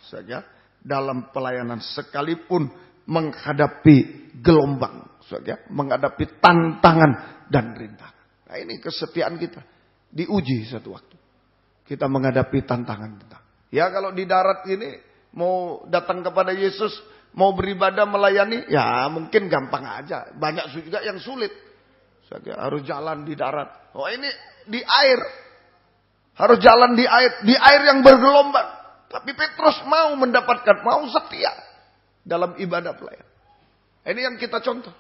saja dalam pelayanan sekalipun menghadapi gelombang saja, menghadapi tantangan dan rintangan. Nah, ini kesetiaan kita diuji satu waktu. Kita menghadapi tantangan. Ya, kalau di darat ini mau datang kepada Yesus, mau beribadah melayani, ya mungkin gampang aja. Banyak juga yang sulit. Harus jalan di darat. Oh, ini di air. Harus jalan di air yang bergelombang. Tapi Petrus mau mendapatkan, mau setia dalam ibadah pelayanan. Ini yang kita contoh.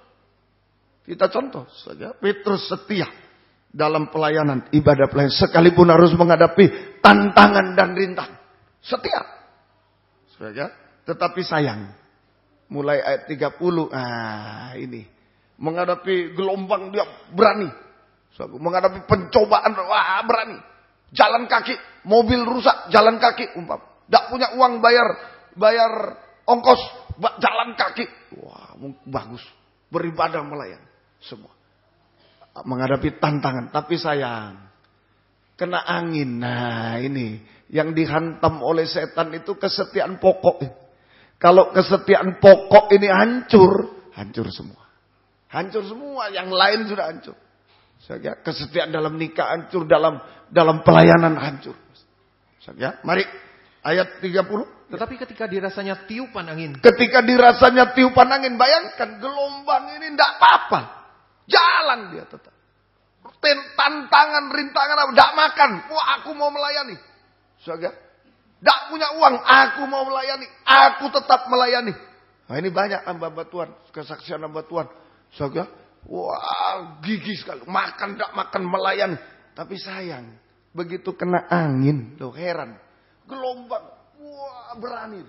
Kita contoh saja. Petrus setia dalam pelayanan, ibadah pelayanan. Sekalipun harus menghadapi tantangan dan rintangan. Setia. Tetapi sayang, mulai ayat 30, ini menghadapi gelombang dia berani, menghadapi pencobaan, berani, jalan kaki, mobil rusak, jalan kaki, tidak punya uang bayar ongkos, jalan kaki, bagus, beribadah melayani, semua menghadapi tantangan, tapi sayang, kena angin, ini. Yang dihantam oleh setan itu kesetiaan pokok. Kalau kesetiaan pokok ini hancur semua. Hancur semua, yang lain sudah hancur. Kesetiaan dalam nikah hancur, dalam pelayanan hancur. Mari, ayat 30. Tetapi ketika dirasanya tiupan angin. Bayangkan gelombang ini tidak apa-apa. Jalan dia tetap. Tantangan, rintangan, tidak makan. Aku mau melayani. Tidak punya uang, aku mau melayani, aku tetap melayani. Nah, ini banyak hamba Tuhan, kesaksian hamba Tuhan. Gigih sekali, makan tidak makan melayani. Tapi sayang, begitu kena angin, heran. Gelombang, berani.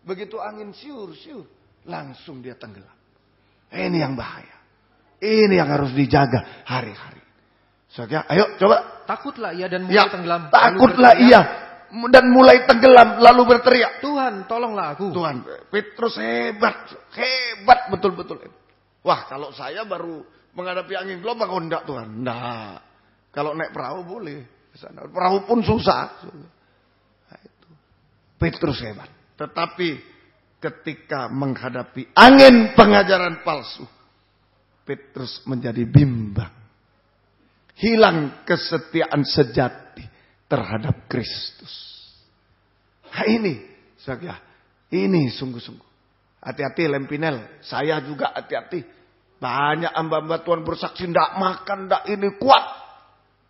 Begitu angin siur, langsung dia tenggelam. Ini yang bahaya. Ini yang harus dijaga hari-hari. Ayo coba. Takutlah ia dan mulai tenggelam. Takutlah ia dan mulai tenggelam lalu berteriak, Tuhan tolonglah aku. Tuhan, Petrus hebat betul-betul. Wah, kalau saya baru menghadapi angin gelombang, enggak Tuhan, enggak. Kalau naik perahu boleh, perahu pun susah. Nah, itu. Petrus hebat. Tetapi ketika menghadapi angin pengajaran palsu, Petrus menjadi bimbang. Hilang kesetiaan sejati terhadap Kristus. Nah, ini sungguh-sungguh. Hati-hati Lempinel, saya juga hati-hati. Banyak hamba-hamba Tuhan bersaksi, tidak makan, tidak ini kuat.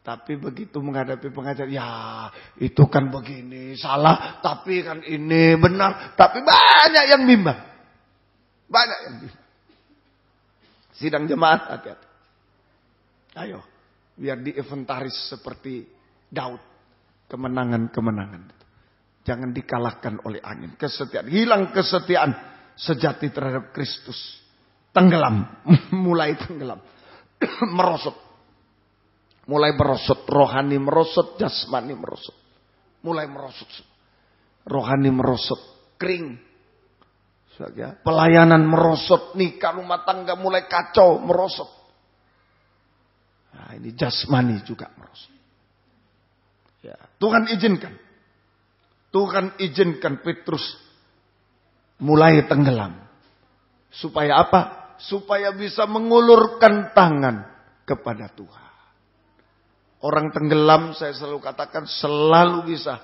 Tapi begitu menghadapi pengajar, ya itu kan begini, salah, tapi kan ini benar. Tapi banyak yang bimbang. Banyak yang bimbang. Sidang jemaat, hati-hati. Ayo, biar diinventaris seperti Daud. Kemenangan-kemenangan. Jangan dikalahkan oleh angin. Kesetiaan, hilang kesetiaan sejati terhadap Kristus. Tenggelam, mulai tenggelam. Merosot. Mulai merosot, rohani merosot, jasmani merosot. Mulai merosot. Rohani merosot, kering. Pelayanan merosot, nikah rumah tangga mulai kacau, merosot. Nah, ini jasmani juga merosot. Ya, Tuhan izinkan. Tuhan izinkan Petrus mulai tenggelam. Supaya apa? Supaya bisa mengulurkan tangan kepada Tuhan. Orang tenggelam, saya selalu katakan, selalu bisa,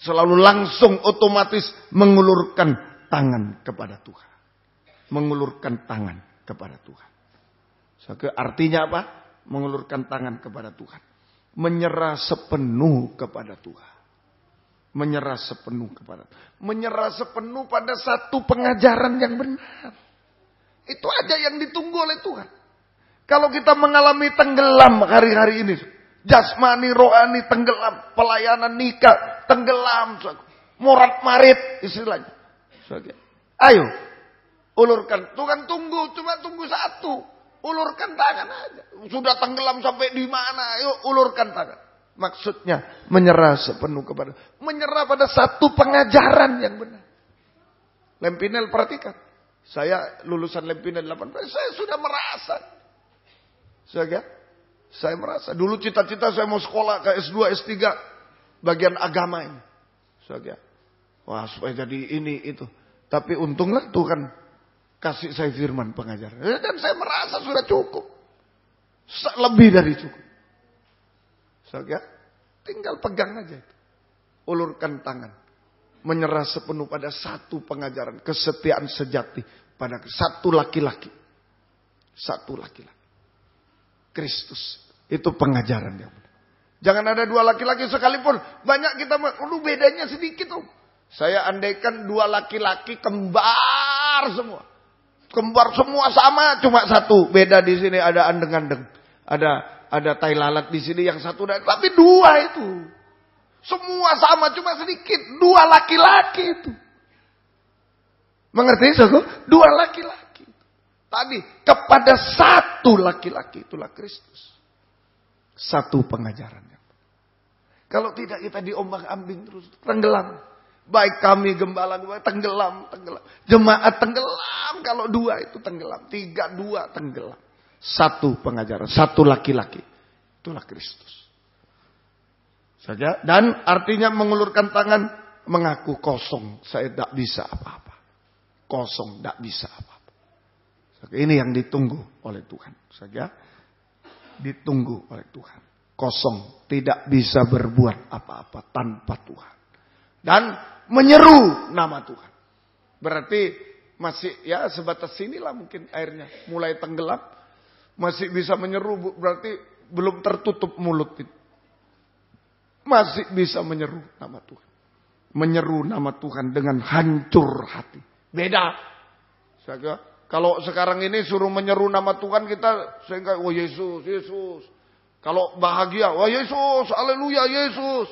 selalu langsung otomatis mengulurkan tangan kepada Tuhan. Mengulurkan tangan kepada Tuhan. Artinya apa? Mengulurkan tangan kepada Tuhan. Menyerah sepenuh kepada Tuhan. Menyerah sepenuh kepada Tuhan. Menyerah sepenuh pada satu pengajaran yang benar. Itu aja yang ditunggu oleh Tuhan. Kalau kita mengalami tenggelam hari-hari ini, jasmani, rohani tenggelam, pelayanan nikah tenggelam, morat marit istilahnya. Ayo, ulurkan. Tuhan tunggu, cuma tunggu satu. Ulurkan tangan aja. Sudah tenggelam sampai di mana? Ayo ulurkan tangan. Maksudnya menyerah sepenuh kepada, menyerah pada satu pengajaran yang benar. Lempinel, perhatikan. Saya lulusan Lempinel 18, saya sudah merasa. Saya merasa. Dulu cita-cita saya mau sekolah ke S2, S3. Bagian agama ini. Wah, supaya jadi ini, itu. Tapi untunglah Tuhan kasih saya firman pengajaran. Dan saya merasa sudah cukup. Lebih dari cukup. Tinggal pegang aja itu. Ulurkan tangan. Menyerah sepenuh pada satu pengajaran. Kesetiaan sejati. Pada satu laki-laki. Satu laki-laki. Kristus. Itu pengajaran yang benar. Jangan ada dua laki-laki sekalipun. Banyak kita, bedanya sedikit tuh. Saya andaikan dua laki-laki kembar semua. Kembar semua sama, cuma satu. Beda di sini ada andeng-andeng. Ada tai lalat di sini yang satu. Tapi dua itu. Semua sama, cuma sedikit. Dua laki-laki itu. Mengerti, saudara? Dua laki-laki. Tadi, kepada satu laki-laki, itulah Kristus. Satu pengajarannya. Kalau tidak kita diombang-ambing terus. Tenggelam. Baik kami gembala, tenggelam. Jemaat tenggelam. Kalau dua itu tenggelam. 3, 2 tenggelam. Satu pengajaran. Satu laki-laki. Itulah Kristus. Saja. Dan artinya mengulurkan tangan. Mengaku kosong. Saya tidak bisa apa-apa. Kosong. Tidak bisa apa-apa. Ini yang ditunggu oleh Tuhan. Saja. Ditunggu oleh Tuhan. Kosong. Tidak bisa berbuat apa-apa tanpa Tuhan. Dan menyeru nama Tuhan. Berarti masih ya sebatas sinilah mungkin airnya. Mulai tenggelam. Masih bisa menyeru. Berarti belum tertutup mulut itu. Masih bisa menyeru nama Tuhan. Menyeru nama Tuhan dengan hancur hati. Beda. Kalau sekarang ini suruh menyeru nama Tuhan kita. Sehingga oh Yesus, Yesus. Kalau bahagia, wah Yesus, haleluya Yesus.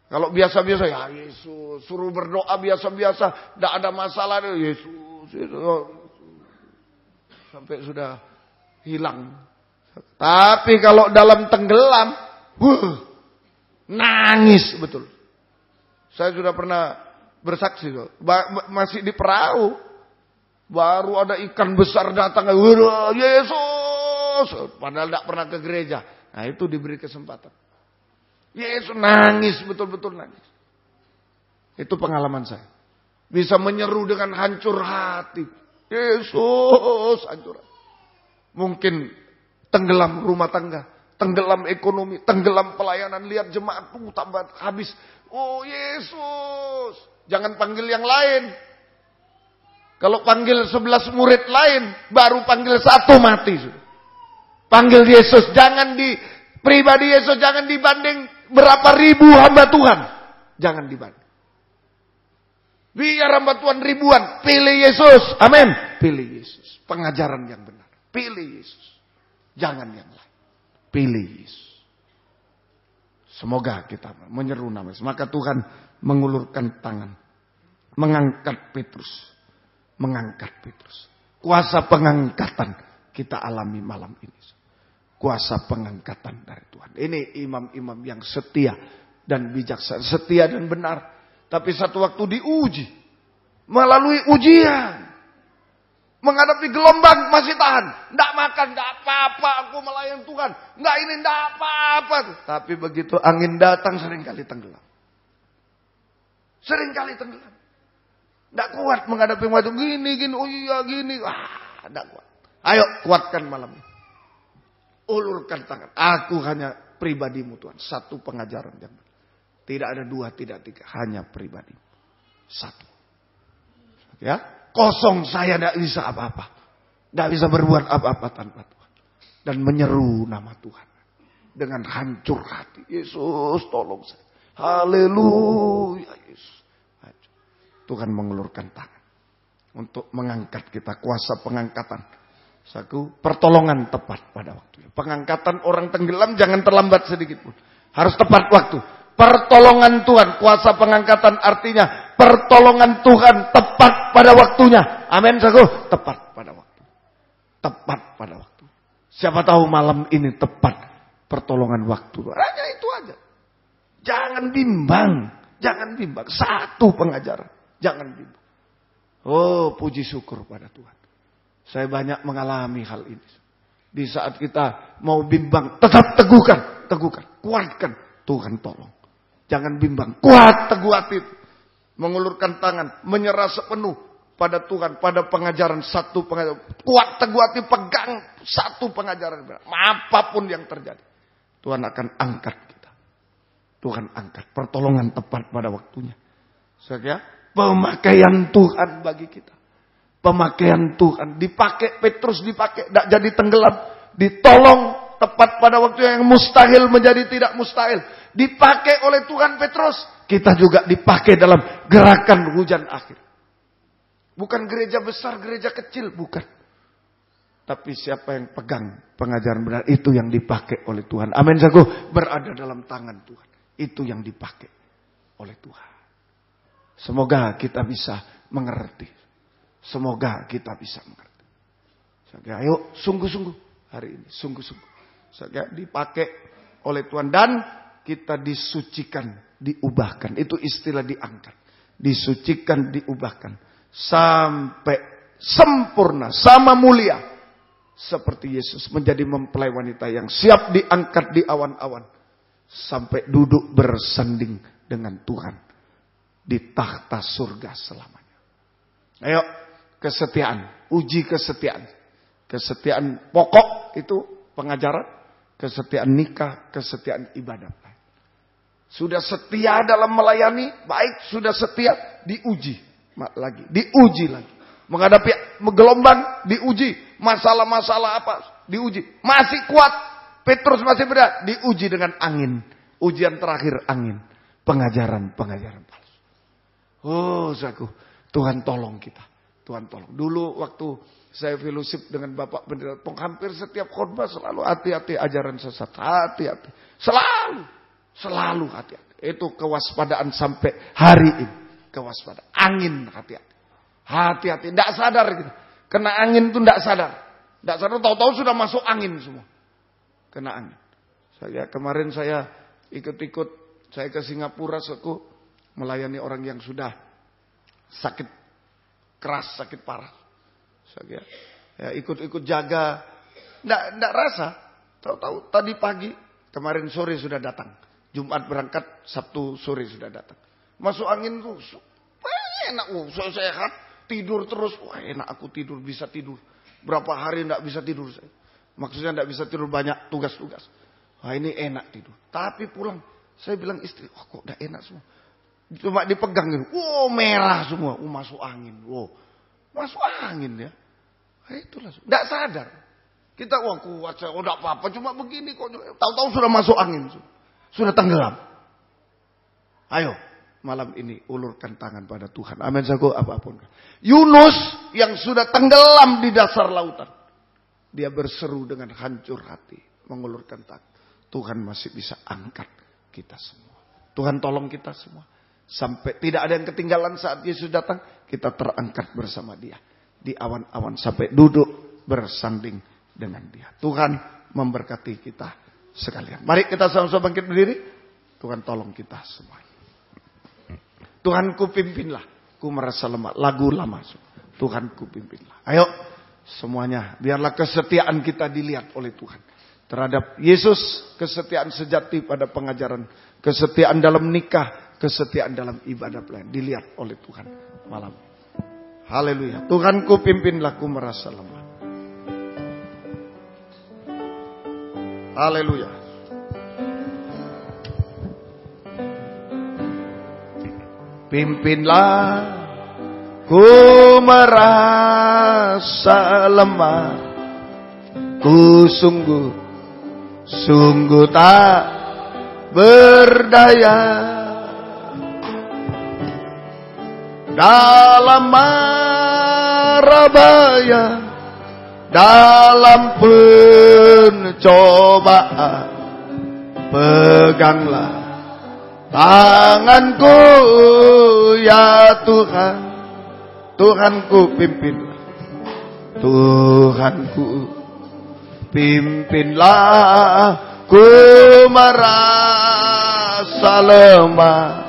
Kalau biasa-biasa, ya Yesus. Suruh berdoa biasa-biasa, tidak ada masalah, Yesus, Yesus. Sampai sudah hilang. Tapi kalau dalam tenggelam, nangis betul. Saya sudah pernah bersaksi, masih di perahu. Baru ada ikan besar datang, Yesus. Padahal tidak pernah ke gereja. Nah itu diberi kesempatan. Yesus nangis, betul-betul nangis. Itu pengalaman saya. Bisa menyeru dengan hancur hati. Yesus, hancur. Mungkin tenggelam rumah tangga. Tenggelam ekonomi. Tenggelam pelayanan. Lihat jemaat tambah habis. Oh Yesus. Jangan panggil yang lain. Kalau panggil 11 murid lain. Baru panggil 1 mati. Panggil Yesus. Jangan Pribadi Yesus jangan dibanding berapa ribu hamba Tuhan. Jangan dibanding. Biar hamba Tuhan ribuan. Pilih Yesus. Amin. Pilih Yesus. Pengajaran yang benar. Pilih Yesus. Jangan yang lain. Pilih Yesus. Semoga kita menyeru nama Yesus. Maka Tuhan mengulurkan tangan. Mengangkat Petrus. Mengangkat Petrus. Kuasa pengangkatan kita alami malam ini. Kuasa pengangkatan dari Tuhan. Ini imam-imam yang setia dan bijaksana. Setia dan benar. Tapi satu waktu diuji. Melalui ujian. Menghadapi gelombang masih tahan. Tidak makan, tidak apa-apa. Aku melayani Tuhan. Tidak ini, tidak apa-apa. Tapi begitu angin datang seringkali tenggelam. Seringkali tenggelam. Tidak kuat menghadapi waktu gini. Oh iya gini. Tidak kuat. Ayo kuatkan malam ini. Ulurkan tangan. Aku hanya pribadimu Tuhan. Satu pengajaran yang benar. Tidak ada dua, tidak tiga. Hanya pribadimu. Satu. Ya. Kosong saya tidak bisa apa-apa. Tidak bisa berbuat apa-apa tanpa Tuhan. Dan menyeru nama Tuhan. Dengan hancur hati. Yesus tolong saya. Haleluya Yesus. Tuhan mengulurkan tangan. Untuk mengangkat kita. Kuasa pengangkatan. Satu, pertolongan tepat pada waktunya. Pengangkatan orang tenggelam jangan terlambat sedikit pun. Harus tepat waktu. Pertolongan Tuhan, kuasa pengangkatan artinya pertolongan Tuhan tepat pada waktunya. Amin, saku. Tepat pada waktu. Tepat pada waktu. Siapa tahu malam ini tepat pertolongan waktu. Hanya itu aja. Jangan bimbang. Jangan bimbang. Satu pengajaran. Jangan bimbang. Oh, puji syukur pada Tuhan. Saya banyak mengalami hal ini. Di saat kita mau bimbang, tetap teguhkan, kuatkan. Tuhan tolong. Jangan bimbang, kuat, teguh hati. Mengulurkan tangan, menyerah sepenuh pada Tuhan, pada pengajaran satu pengajaran. Kuat, teguh hati, pegang satu pengajaran. Apapun yang terjadi, Tuhan akan angkat kita. Tuhan angkat, pertolongan tepat pada waktunya. Saya pemakaian Tuhan bagi kita. Pemakaian Tuhan. Dipakai Petrus, dipakai. Tidak jadi tenggelam. Ditolong tepat pada waktu yang mustahil menjadi tidak mustahil. Dipakai oleh Tuhan Petrus. Kita juga dipakai dalam gerakan hujan akhir. Bukan gereja besar, gereja kecil. Bukan. Tapi siapa yang pegang pengajaran benar. Itu yang dipakai oleh Tuhan. Amin. Saku berada dalam tangan Tuhan. Itu yang dipakai oleh Tuhan. Semoga kita bisa mengerti. Semoga kita bisa mengerti. Ayo sungguh-sungguh hari ini. Sungguh-sungguh. Dipakai oleh Tuhan. Dan kita disucikan. Diubahkan. Itu istilah diangkat. Disucikan, diubahkan. Sampai sempurna. Sama mulia. Seperti Yesus menjadi mempelai wanita yang siap diangkat di awan-awan. Sampai duduk bersanding dengan Tuhan. Di takhta surga selamanya. Ayo. Kesetiaan, uji kesetiaan. Kesetiaan pokok itu pengajaran. Kesetiaan nikah, kesetiaan ibadah. Sudah setia dalam melayani, baik. Sudah setia, diuji lagi. Diuji lagi. Menghadapi gelombang, diuji. Masalah-masalah apa, diuji. Masih kuat, Petrus masih berat. Diuji dengan angin. Ujian terakhir angin. Pengajaran-pengajaran palsu. Oh, saku, Tuhan tolong kita. Tuhan tolong. Dulu waktu saya fellowship dengan Bapak Pendeta Pong, hampir setiap khotbah selalu hati-hati ajaran sesat. Hati-hati. Selalu hati-hati. Itu kewaspadaan sampai hari ini. Kewaspadaan. Angin hati-hati. Hati-hati. Tidak sadar gitu. Kena angin itu tidak sadar. Tidak sadar tahu-tahu sudah masuk angin semua. Kena angin. Kemarin saya ikut-ikut. Saya ke Singapura suku melayani orang yang sudah sakit keras, sakit parah. Saya ikut-ikut jaga. Nggak rasa. Tahu-tahu tadi pagi, kemarin sore sudah datang. Jumat berangkat, Sabtu sore sudah datang. Masuk angin tuh, enak. Saya sehat, tidur terus. Wah, enak aku tidur, bisa tidur. Berapa hari nggak bisa tidur saya. Maksudnya nggak bisa tidur, banyak tugas-tugas. Wah, ini enak tidur. Tapi pulang, saya bilang istri, kok udah enak semua. Cuma dipegang gitu. Merah semua. Masuk angin. Masuk angin ya. Itulah. Tidak sadar. Kita wah kuat, enggak apa-apa, cuma begini kok. Tahu-tahu sudah masuk angin, sudah tenggelam. Ayo, malam ini ulurkan tangan pada Tuhan. Amin, sago apapun. Yunus yang sudah tenggelam di dasar lautan, dia berseru dengan hancur hati, mengulurkan tangan. Tuhan masih bisa angkat kita semua. Tuhan tolong kita semua. Sampai tidak ada yang ketinggalan saat Yesus datang, kita terangkat bersama Dia di awan-awan sampai duduk bersanding dengan Dia. Tuhan memberkati kita sekalian. Mari kita sama-sama bangkit berdiri. Tuhan tolong kita semua. Tuhanku pimpinlah, ku merasa lemah. Lagu lama. Tuhanku pimpinlah. Ayo semuanya, biarlah kesetiaan kita dilihat oleh Tuhan. Terhadap Yesus, kesetiaan sejati pada pengajaran. Kesetiaan dalam nikah, kesetiaan dalam ibadah pelayan. Dilihat oleh Tuhan malam. Haleluya. Tuhanku pimpinlah, ku merasa lemah. Haleluya. Pimpinlah, ku merasa lemah, ku sungguh tak berdaya dalam mara bahaya, dalam pencobaan. Peganglah tanganku ya Tuhan, Tuhanku pimpinlah, Tuhanku pimpinlah, ku merasa lemah,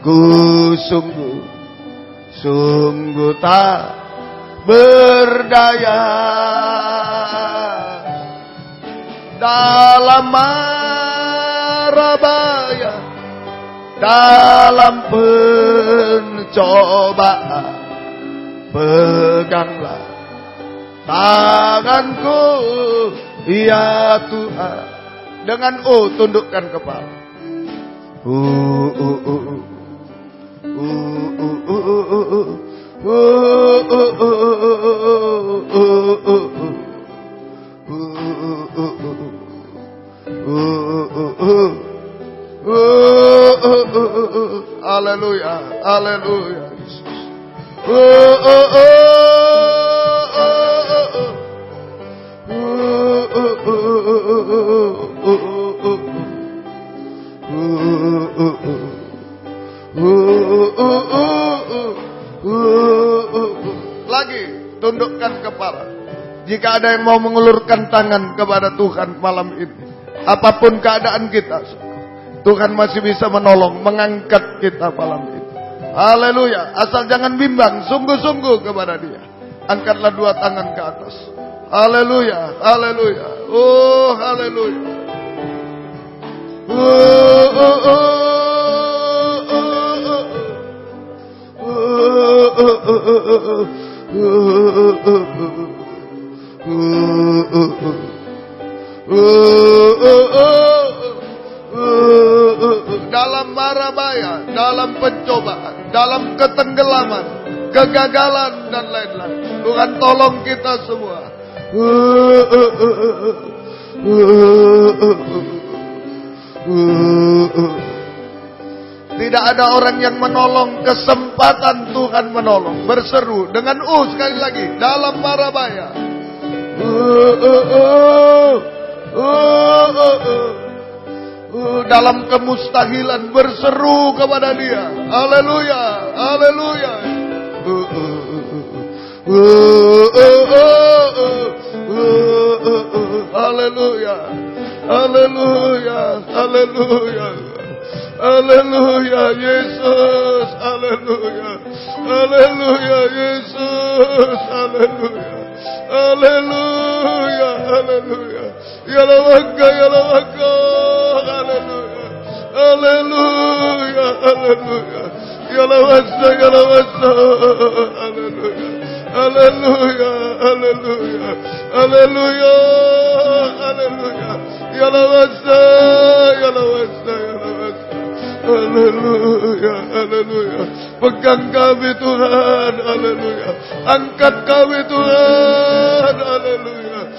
ku sungguh tak berdaya dalam mara bahaya, dalam pencobaan. Peganglah tanganku ya Tuhan. Dengan tundukkan kepala. Haleluya, haleluya. Lagi tundukkan kepala. Jika ada yang mau mengulurkan tangan kepada Tuhan malam ini, apapun keadaan kita, Tuhan masih bisa menolong, mengangkat kita malam ini. Haleluya. Asal jangan bimbang, sungguh-sungguh kepada Dia. Angkatlah dua tangan ke atas. Haleluya, haleluya. Oh, haleluya. Dalam mara bahaya, dalam pencobaan, dalam ketenggelaman, kegagalan dan lain-lain, Tuhan tolong kita semua. Tidak ada orang yang menolong, kesempatan Tuhan menolong. Berseru dengan sekali lagi, dalam mara bahaya, dalam kemustahilan, berseru kepada Dia. Haleluya, haleluya. Haleluya, haleluya, haleluya. Haleluya Yesus, haleluya. Haleluya Yesus, haleluya. Haleluya, haleluya. Ya lawaka, haleluya. Haleluya, haleluya. Ya lawasa, haleluya. Haleluya, haleluya. Haleluya, haleluya. Ya lawasa, ya lawasa. Haleluya, haleluya. Pegang kami Tuhan, haleluya. Angkat kami Tuhan, haleluya.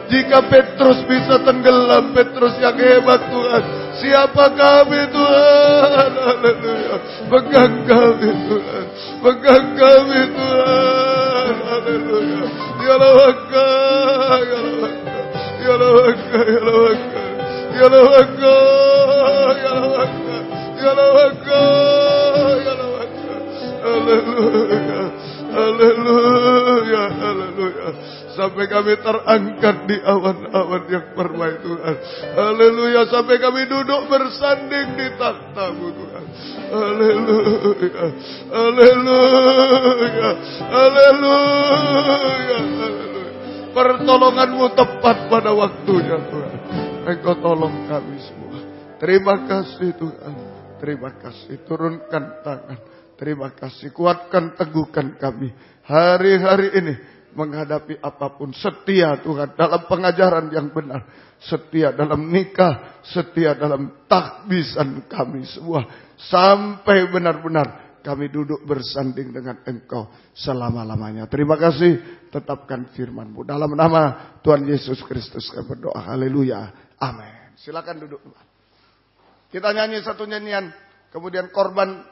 Jika Petrus bisa tenggelam, Petrus yang hebat Tuhan, siapa kami Tuhan? Haleluya. Pegang kami Tuhan, pegang kami Tuhan. Haleluya. Ya Lawaka, ya Lawaka, ya Lawaka, ya Lawaka, ya Lawaka, ya Lawaka, ya Lawaka, ya Lawaka. Haleluya, haleluya, haleluya. Sampai kami terangkat di awan-awan yang permai Tuhan. Haleluya. Sampai kami duduk bersanding di takhta-Mu Tuhan. Haleluya. Haleluya. Haleluya. Haleluya. Pertolongan-Mu tepat pada waktunya Tuhan. Engkau tolong kami semua. Terima kasih Tuhan. Terima kasih. Turunkan tangan. Terima kasih. Kuatkan, teguhkan kami. Hari-hari ini menghadapi apapun, setia Tuhan dalam pengajaran yang benar, setia dalam nikah, setia dalam takbisan kami semua, sampai benar-benar kami duduk bersanding dengan Engkau selama-lamanya. Terima kasih, tetapkan firman-Mu. Dalam nama Tuhan Yesus Kristus kami berdoa. Haleluya. Amin. Silakan duduk. Kita nyanyi satu nyanyian, kemudian korban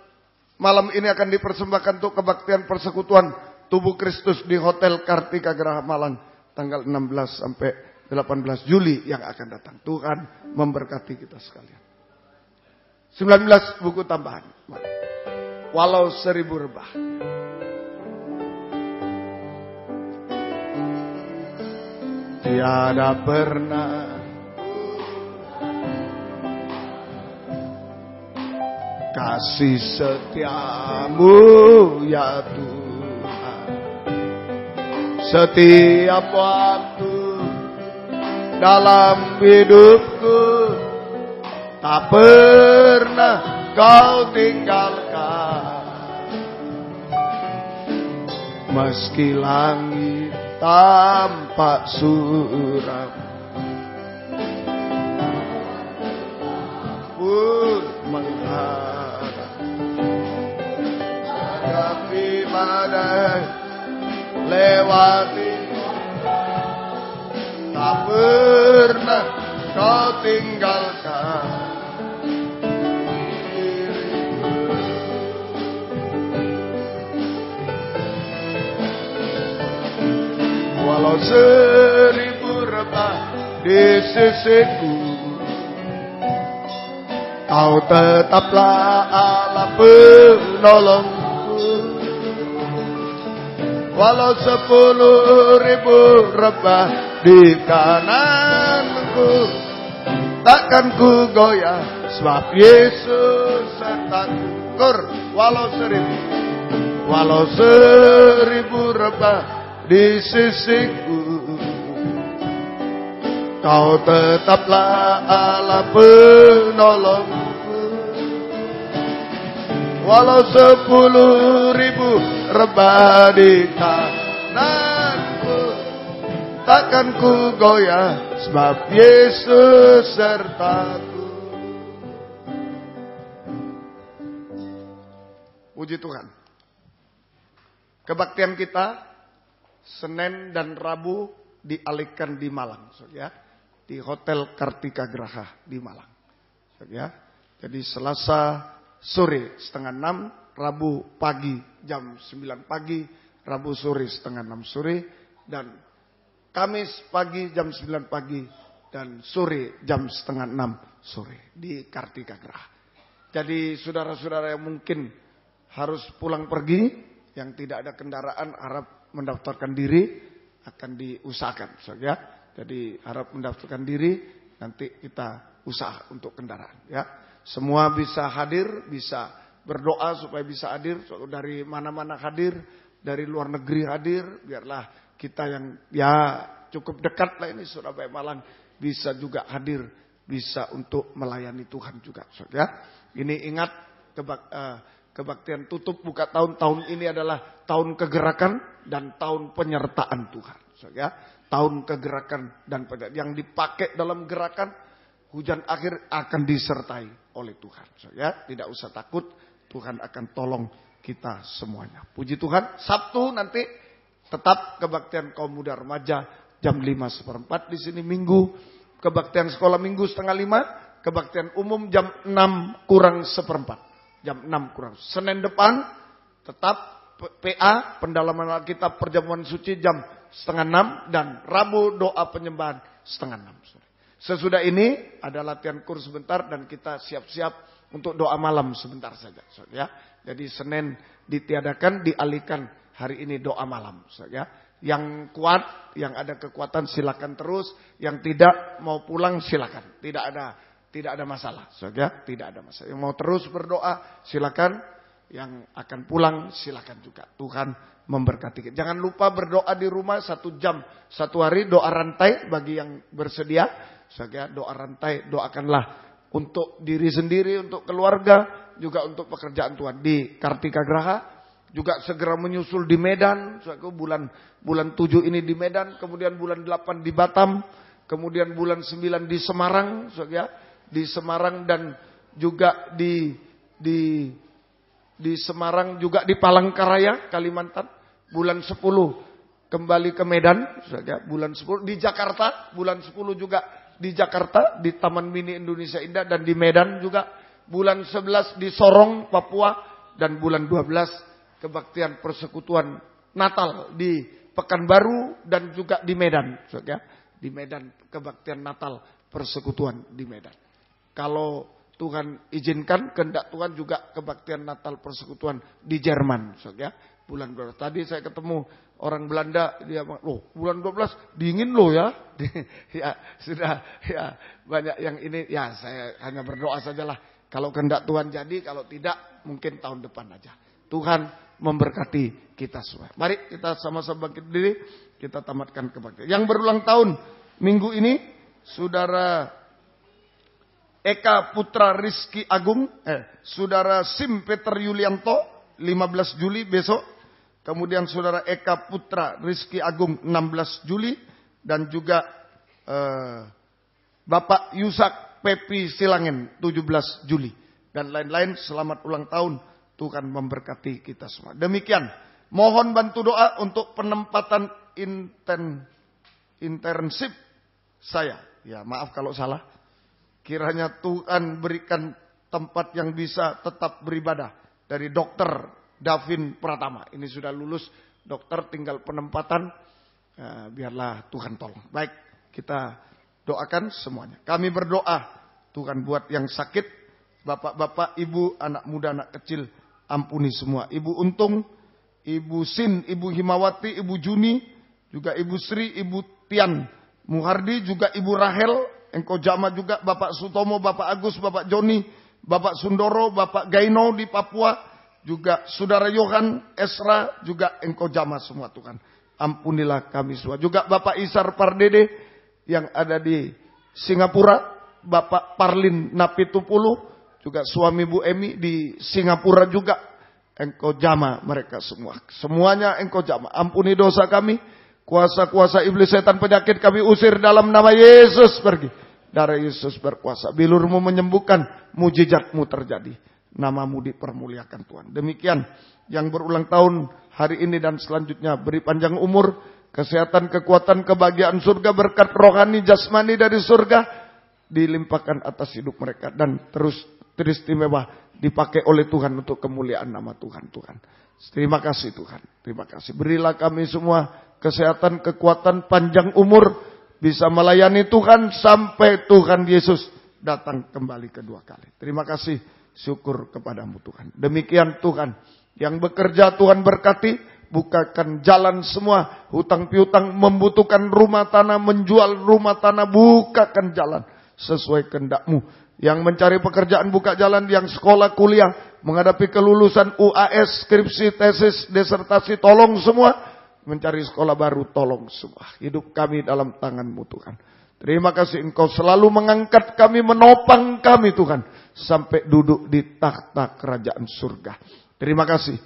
malam ini akan dipersembahkan untuk kebaktian persekutuan Tubuh Kristus di Hotel Kartika Graha Malang tanggal 16 sampai 18 Juli yang akan datang. Tuhan memberkati kita sekalian. 19 buku tambahan. Walau 1000 rebah. Tiada pernah kasih setiamu ya Tuhan. Setiap waktu dalam hidupku tak pernah Kau tinggalkan. Meski langit tampak suram, pun mengharap hadapi badai lewati, tak pernah Kau tinggalkan diriku. Walau 1000 rebah di sisiku, Kau tetaplah Allah penolongku. Walau 10.000 rebah di kananku, takkan ku goyah, sebab Yesus sertaku. Walau 1000 rebah di sisiku, Kau tetaplah Allah penolongku. Walau 10.000 rebah di kananku, takkan ku goyah, sebab Yesus sertaku. Puji Tuhan. Kebaktian kita Senin dan Rabu dialihkan di Malang, ya, di Hotel Kartika Graha di Malang, ya. Jadi Selasa sore 5:30, Rabu pagi jam 9 pagi, Rabu sore 5:30 sore, dan Kamis pagi jam 9 pagi dan sore jam 5:30 sore di Kartika Graha. Jadi saudara-saudara yang mungkin harus pulang pergi, yang tidak ada kendaraan, harap mendaftarkan diri, akan diusahakan, ya. Jadi harap mendaftarkan diri, nanti kita usaha untuk kendaraan, ya. Semua bisa hadir, bisa berdoa supaya bisa hadir. Dari mana-mana hadir, dari luar negeri hadir. Biarlah kita yang ya cukup dekat lah ini Surabaya Malang bisa juga hadir, bisa untuk melayani Tuhan juga. Ya, ini ingat kebaktian tutup buka tahun ini adalah tahun kegerakan dan tahun penyertaan Tuhan. Ya, tahun kegerakan dan yang dipakai dalam gerakan hujan akhir akan disertai oleh Tuhan. Ya, tidak usah takut, Tuhan akan tolong kita semuanya. Puji Tuhan. Sabtu nanti tetap kebaktian kaum muda remaja jam 5:15 di sini. Minggu kebaktian sekolah minggu 4:30. Kebaktian umum jam 6:45. Jam 6 kurang. Senin depan tetap PA, pendalaman Alkitab perjamuan suci jam 5:30. Dan Rabu doa penyembahan 5:30. Sesudah ini ada latihan kurs sebentar dan kita siap-siap untuk doa malam sebentar saja. Ya. Jadi Senin ditiadakan, dialihkan hari ini doa malam. Ya. Yang kuat, yang ada kekuatan silakan terus. Yang tidak mau pulang silakan. Tidak ada masalah. Ya. Tidak ada masalah. Yang mau terus berdoa silakan. Yang akan pulang silakan juga. Tuhan memberkati. Jangan lupa berdoa di rumah 1 jam. 1 hari doa rantai bagi yang bersedia. Ya. Doa rantai, doakanlah. Untuk diri sendiri, untuk keluarga, juga untuk pekerjaan Tuhan. Di Kartika Graha, juga segera menyusul di Medan. Bulan 7 ini di Medan, kemudian bulan 8 di Batam, kemudian bulan 9 di Semarang, di Semarang dan juga di Semarang juga di Palangkaraya, Kalimantan. Bulan 10 kembali ke Medan, bulan 10 di Jakarta, bulan 10 juga di Jakarta, di Taman Mini Indonesia Indah dan di Medan juga. Bulan 11 di Sorong, Papua. Dan bulan 12 kebaktian persekutuan Natal di Pekanbaru dan juga di Medan. Di Medan kebaktian Natal persekutuan di Medan. Kalau Tuhan izinkan, kehendak Tuhan juga kebaktian Natal persekutuan di Jerman. Bulan 12. Tadi saya ketemu orang Belanda, dia bilang, loh bulan 12 dingin loh ya. Ya sudah, ya banyak yang ini, ya saya hanya berdoa sajalah. Kalau kehendak Tuhan jadi, kalau tidak mungkin tahun depan aja. Tuhan memberkati kita semua. Mari kita sama-sama bangkit diri, kita tamatkan kebaktian. Yang berulang tahun minggu ini, Saudara Eka Putra Rizky Agung, Saudara Sim Peter Yulianto, 15 Juli besok. Kemudian Saudara Eka Putra Rizky Agung 16 Juli. Dan juga Bapak Yusak Pepi Silangin 17 Juli. Dan lain-lain, selamat ulang tahun. Tuhan memberkati kita semua. Demikian. Mohon bantu doa untuk penempatan internship saya. Ya maaf kalau salah. Kiranya Tuhan berikan tempat yang bisa tetap beribadah. Dari Dokter Davin Pratama. Ini sudah lulus dokter, tinggal penempatan. Biarlah Tuhan tolong. Baik, kita doakan semuanya. Kami berdoa, Tuhan buat yang sakit, bapak-bapak, ibu, anak muda, anak kecil, ampuni semua. Ibu Untung, Ibu Sin, Ibu Himawati, Ibu Juni, juga Ibu Sri, Ibu Tian Muhardi, juga Ibu Rahel, Engkau jama juga Bapak Sutomo, Bapak Agus, Bapak Joni, Bapak Sundoro, Bapak Gaino di Papua, juga Saudara Yohan, Esra, juga Engkau jama semua Tuhan. Ampunilah kami semua. Juga Bapak Isar Pardede yang ada di Singapura, Bapak Parlin Napitupulu, juga suami Bu Emi di Singapura juga. Engkau jama mereka semua. Semuanya Engkau jama. Ampuni dosa kami. Kuasa-kuasa iblis setan penyakit kami usir dalam nama Yesus pergi. Darah Yesus berkuasa. Bilurmu menyembuhkan, mujizatmu terjadi. Namamu dipermuliakan Tuhan. Demikian yang berulang tahun hari ini dan selanjutnya. Beri panjang umur, kesehatan, kekuatan, kebahagiaan surga, berkat rohani, jasmani dari surga. Dilimpahkan atas hidup mereka. Dan terus teristimewa dipakai oleh Tuhan untuk kemuliaan nama Tuhan. Terima kasih Tuhan. Terima kasih. Berilah kami semua kesehatan, kekuatan, panjang umur. Bisa melayani Tuhan sampai Tuhan Yesus datang kembali kedua kali. Terima kasih. Syukur kepadamu Tuhan. Demikian Tuhan. Yang bekerja Tuhan berkati. Bukakan jalan semua. Hutang piutang membutuhkan rumah tanah. Menjual rumah tanah. Bukakan jalan. Sesuai kehendak-Mu. Yang mencari pekerjaan buka jalan. Yang sekolah kuliah. Menghadapi kelulusan UAS. Skripsi, tesis, desertasi. Tolong semua. Mencari sekolah baru. Tolong semua. Hidup kami dalam tangan-Mu Tuhan. Terima kasih Engkau selalu mengangkat kami, menopang kami Tuhan. Sampai duduk di takhta kerajaan surga. Terima kasih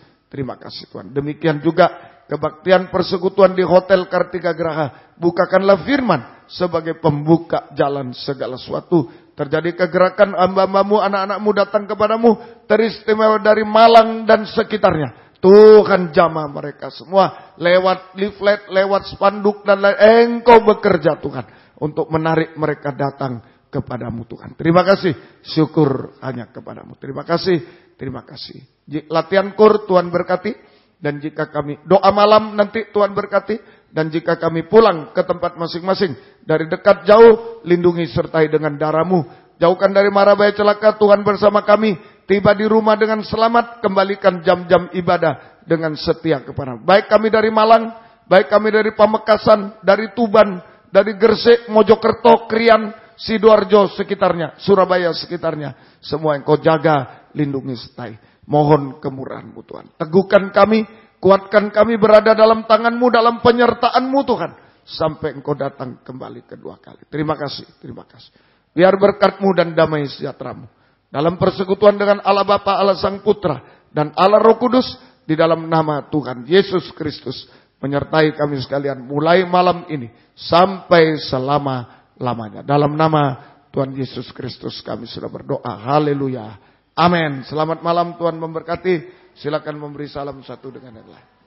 Tuhan. Demikian juga kebaktian persekutuan di Hotel Kartika Graha. Bukakanlah firman sebagai pembuka jalan segala sesuatu. Terjadi kegerakan hamba-hambamu, anak-anakmu datang kepadamu, teristimewa dari Malang dan sekitarnya. Tuhan jamah mereka semua lewat leaflet, lewat spanduk dan lain. Engkau bekerja Tuhan untuk menarik mereka datang kepadamu Tuhan. Terima kasih, syukur hanya kepadamu. Terima kasih, terima kasih. Latihan kur Tuhan berkati, dan jika kami doa malam nanti Tuhan berkati, dan jika kami pulang ke tempat masing-masing dari dekat jauh, lindungi sertai dengan darah-Mu. Jauhkan dari mara bahaya celaka, Tuhan bersama kami. Tiba di rumah dengan selamat, kembalikan jam-jam ibadah dengan setia kepada-Mu. Baik kami dari Malang, baik kami dari Pamekasan, dari Tuban, dari Gresik, Mojokerto, Krian, Sidoarjo sekitarnya, Surabaya sekitarnya. Semua yang Kau jaga, lindungi sertai. Mohon kemurahan-Mu Tuhan. Teguhkan kami, kuatkan kami berada dalam tangan-Mu, dalam penyertaan-Mu Tuhan. Sampai Engkau datang kembali kedua kali. Terima kasih, terima kasih. Biar berkat-Mu dan damai sejahtera-Mu dalam persekutuan dengan Allah Bapa, Allah Sang Putra, dan Allah Roh Kudus, di dalam nama Tuhan Yesus Kristus, menyertai kami sekalian mulai malam ini sampai selama-lamanya. Dalam nama Tuhan Yesus Kristus kami sudah berdoa. Haleluya. Amin. Selamat malam, Tuhan memberkati. Silakan memberi salam satu dengan yang lain.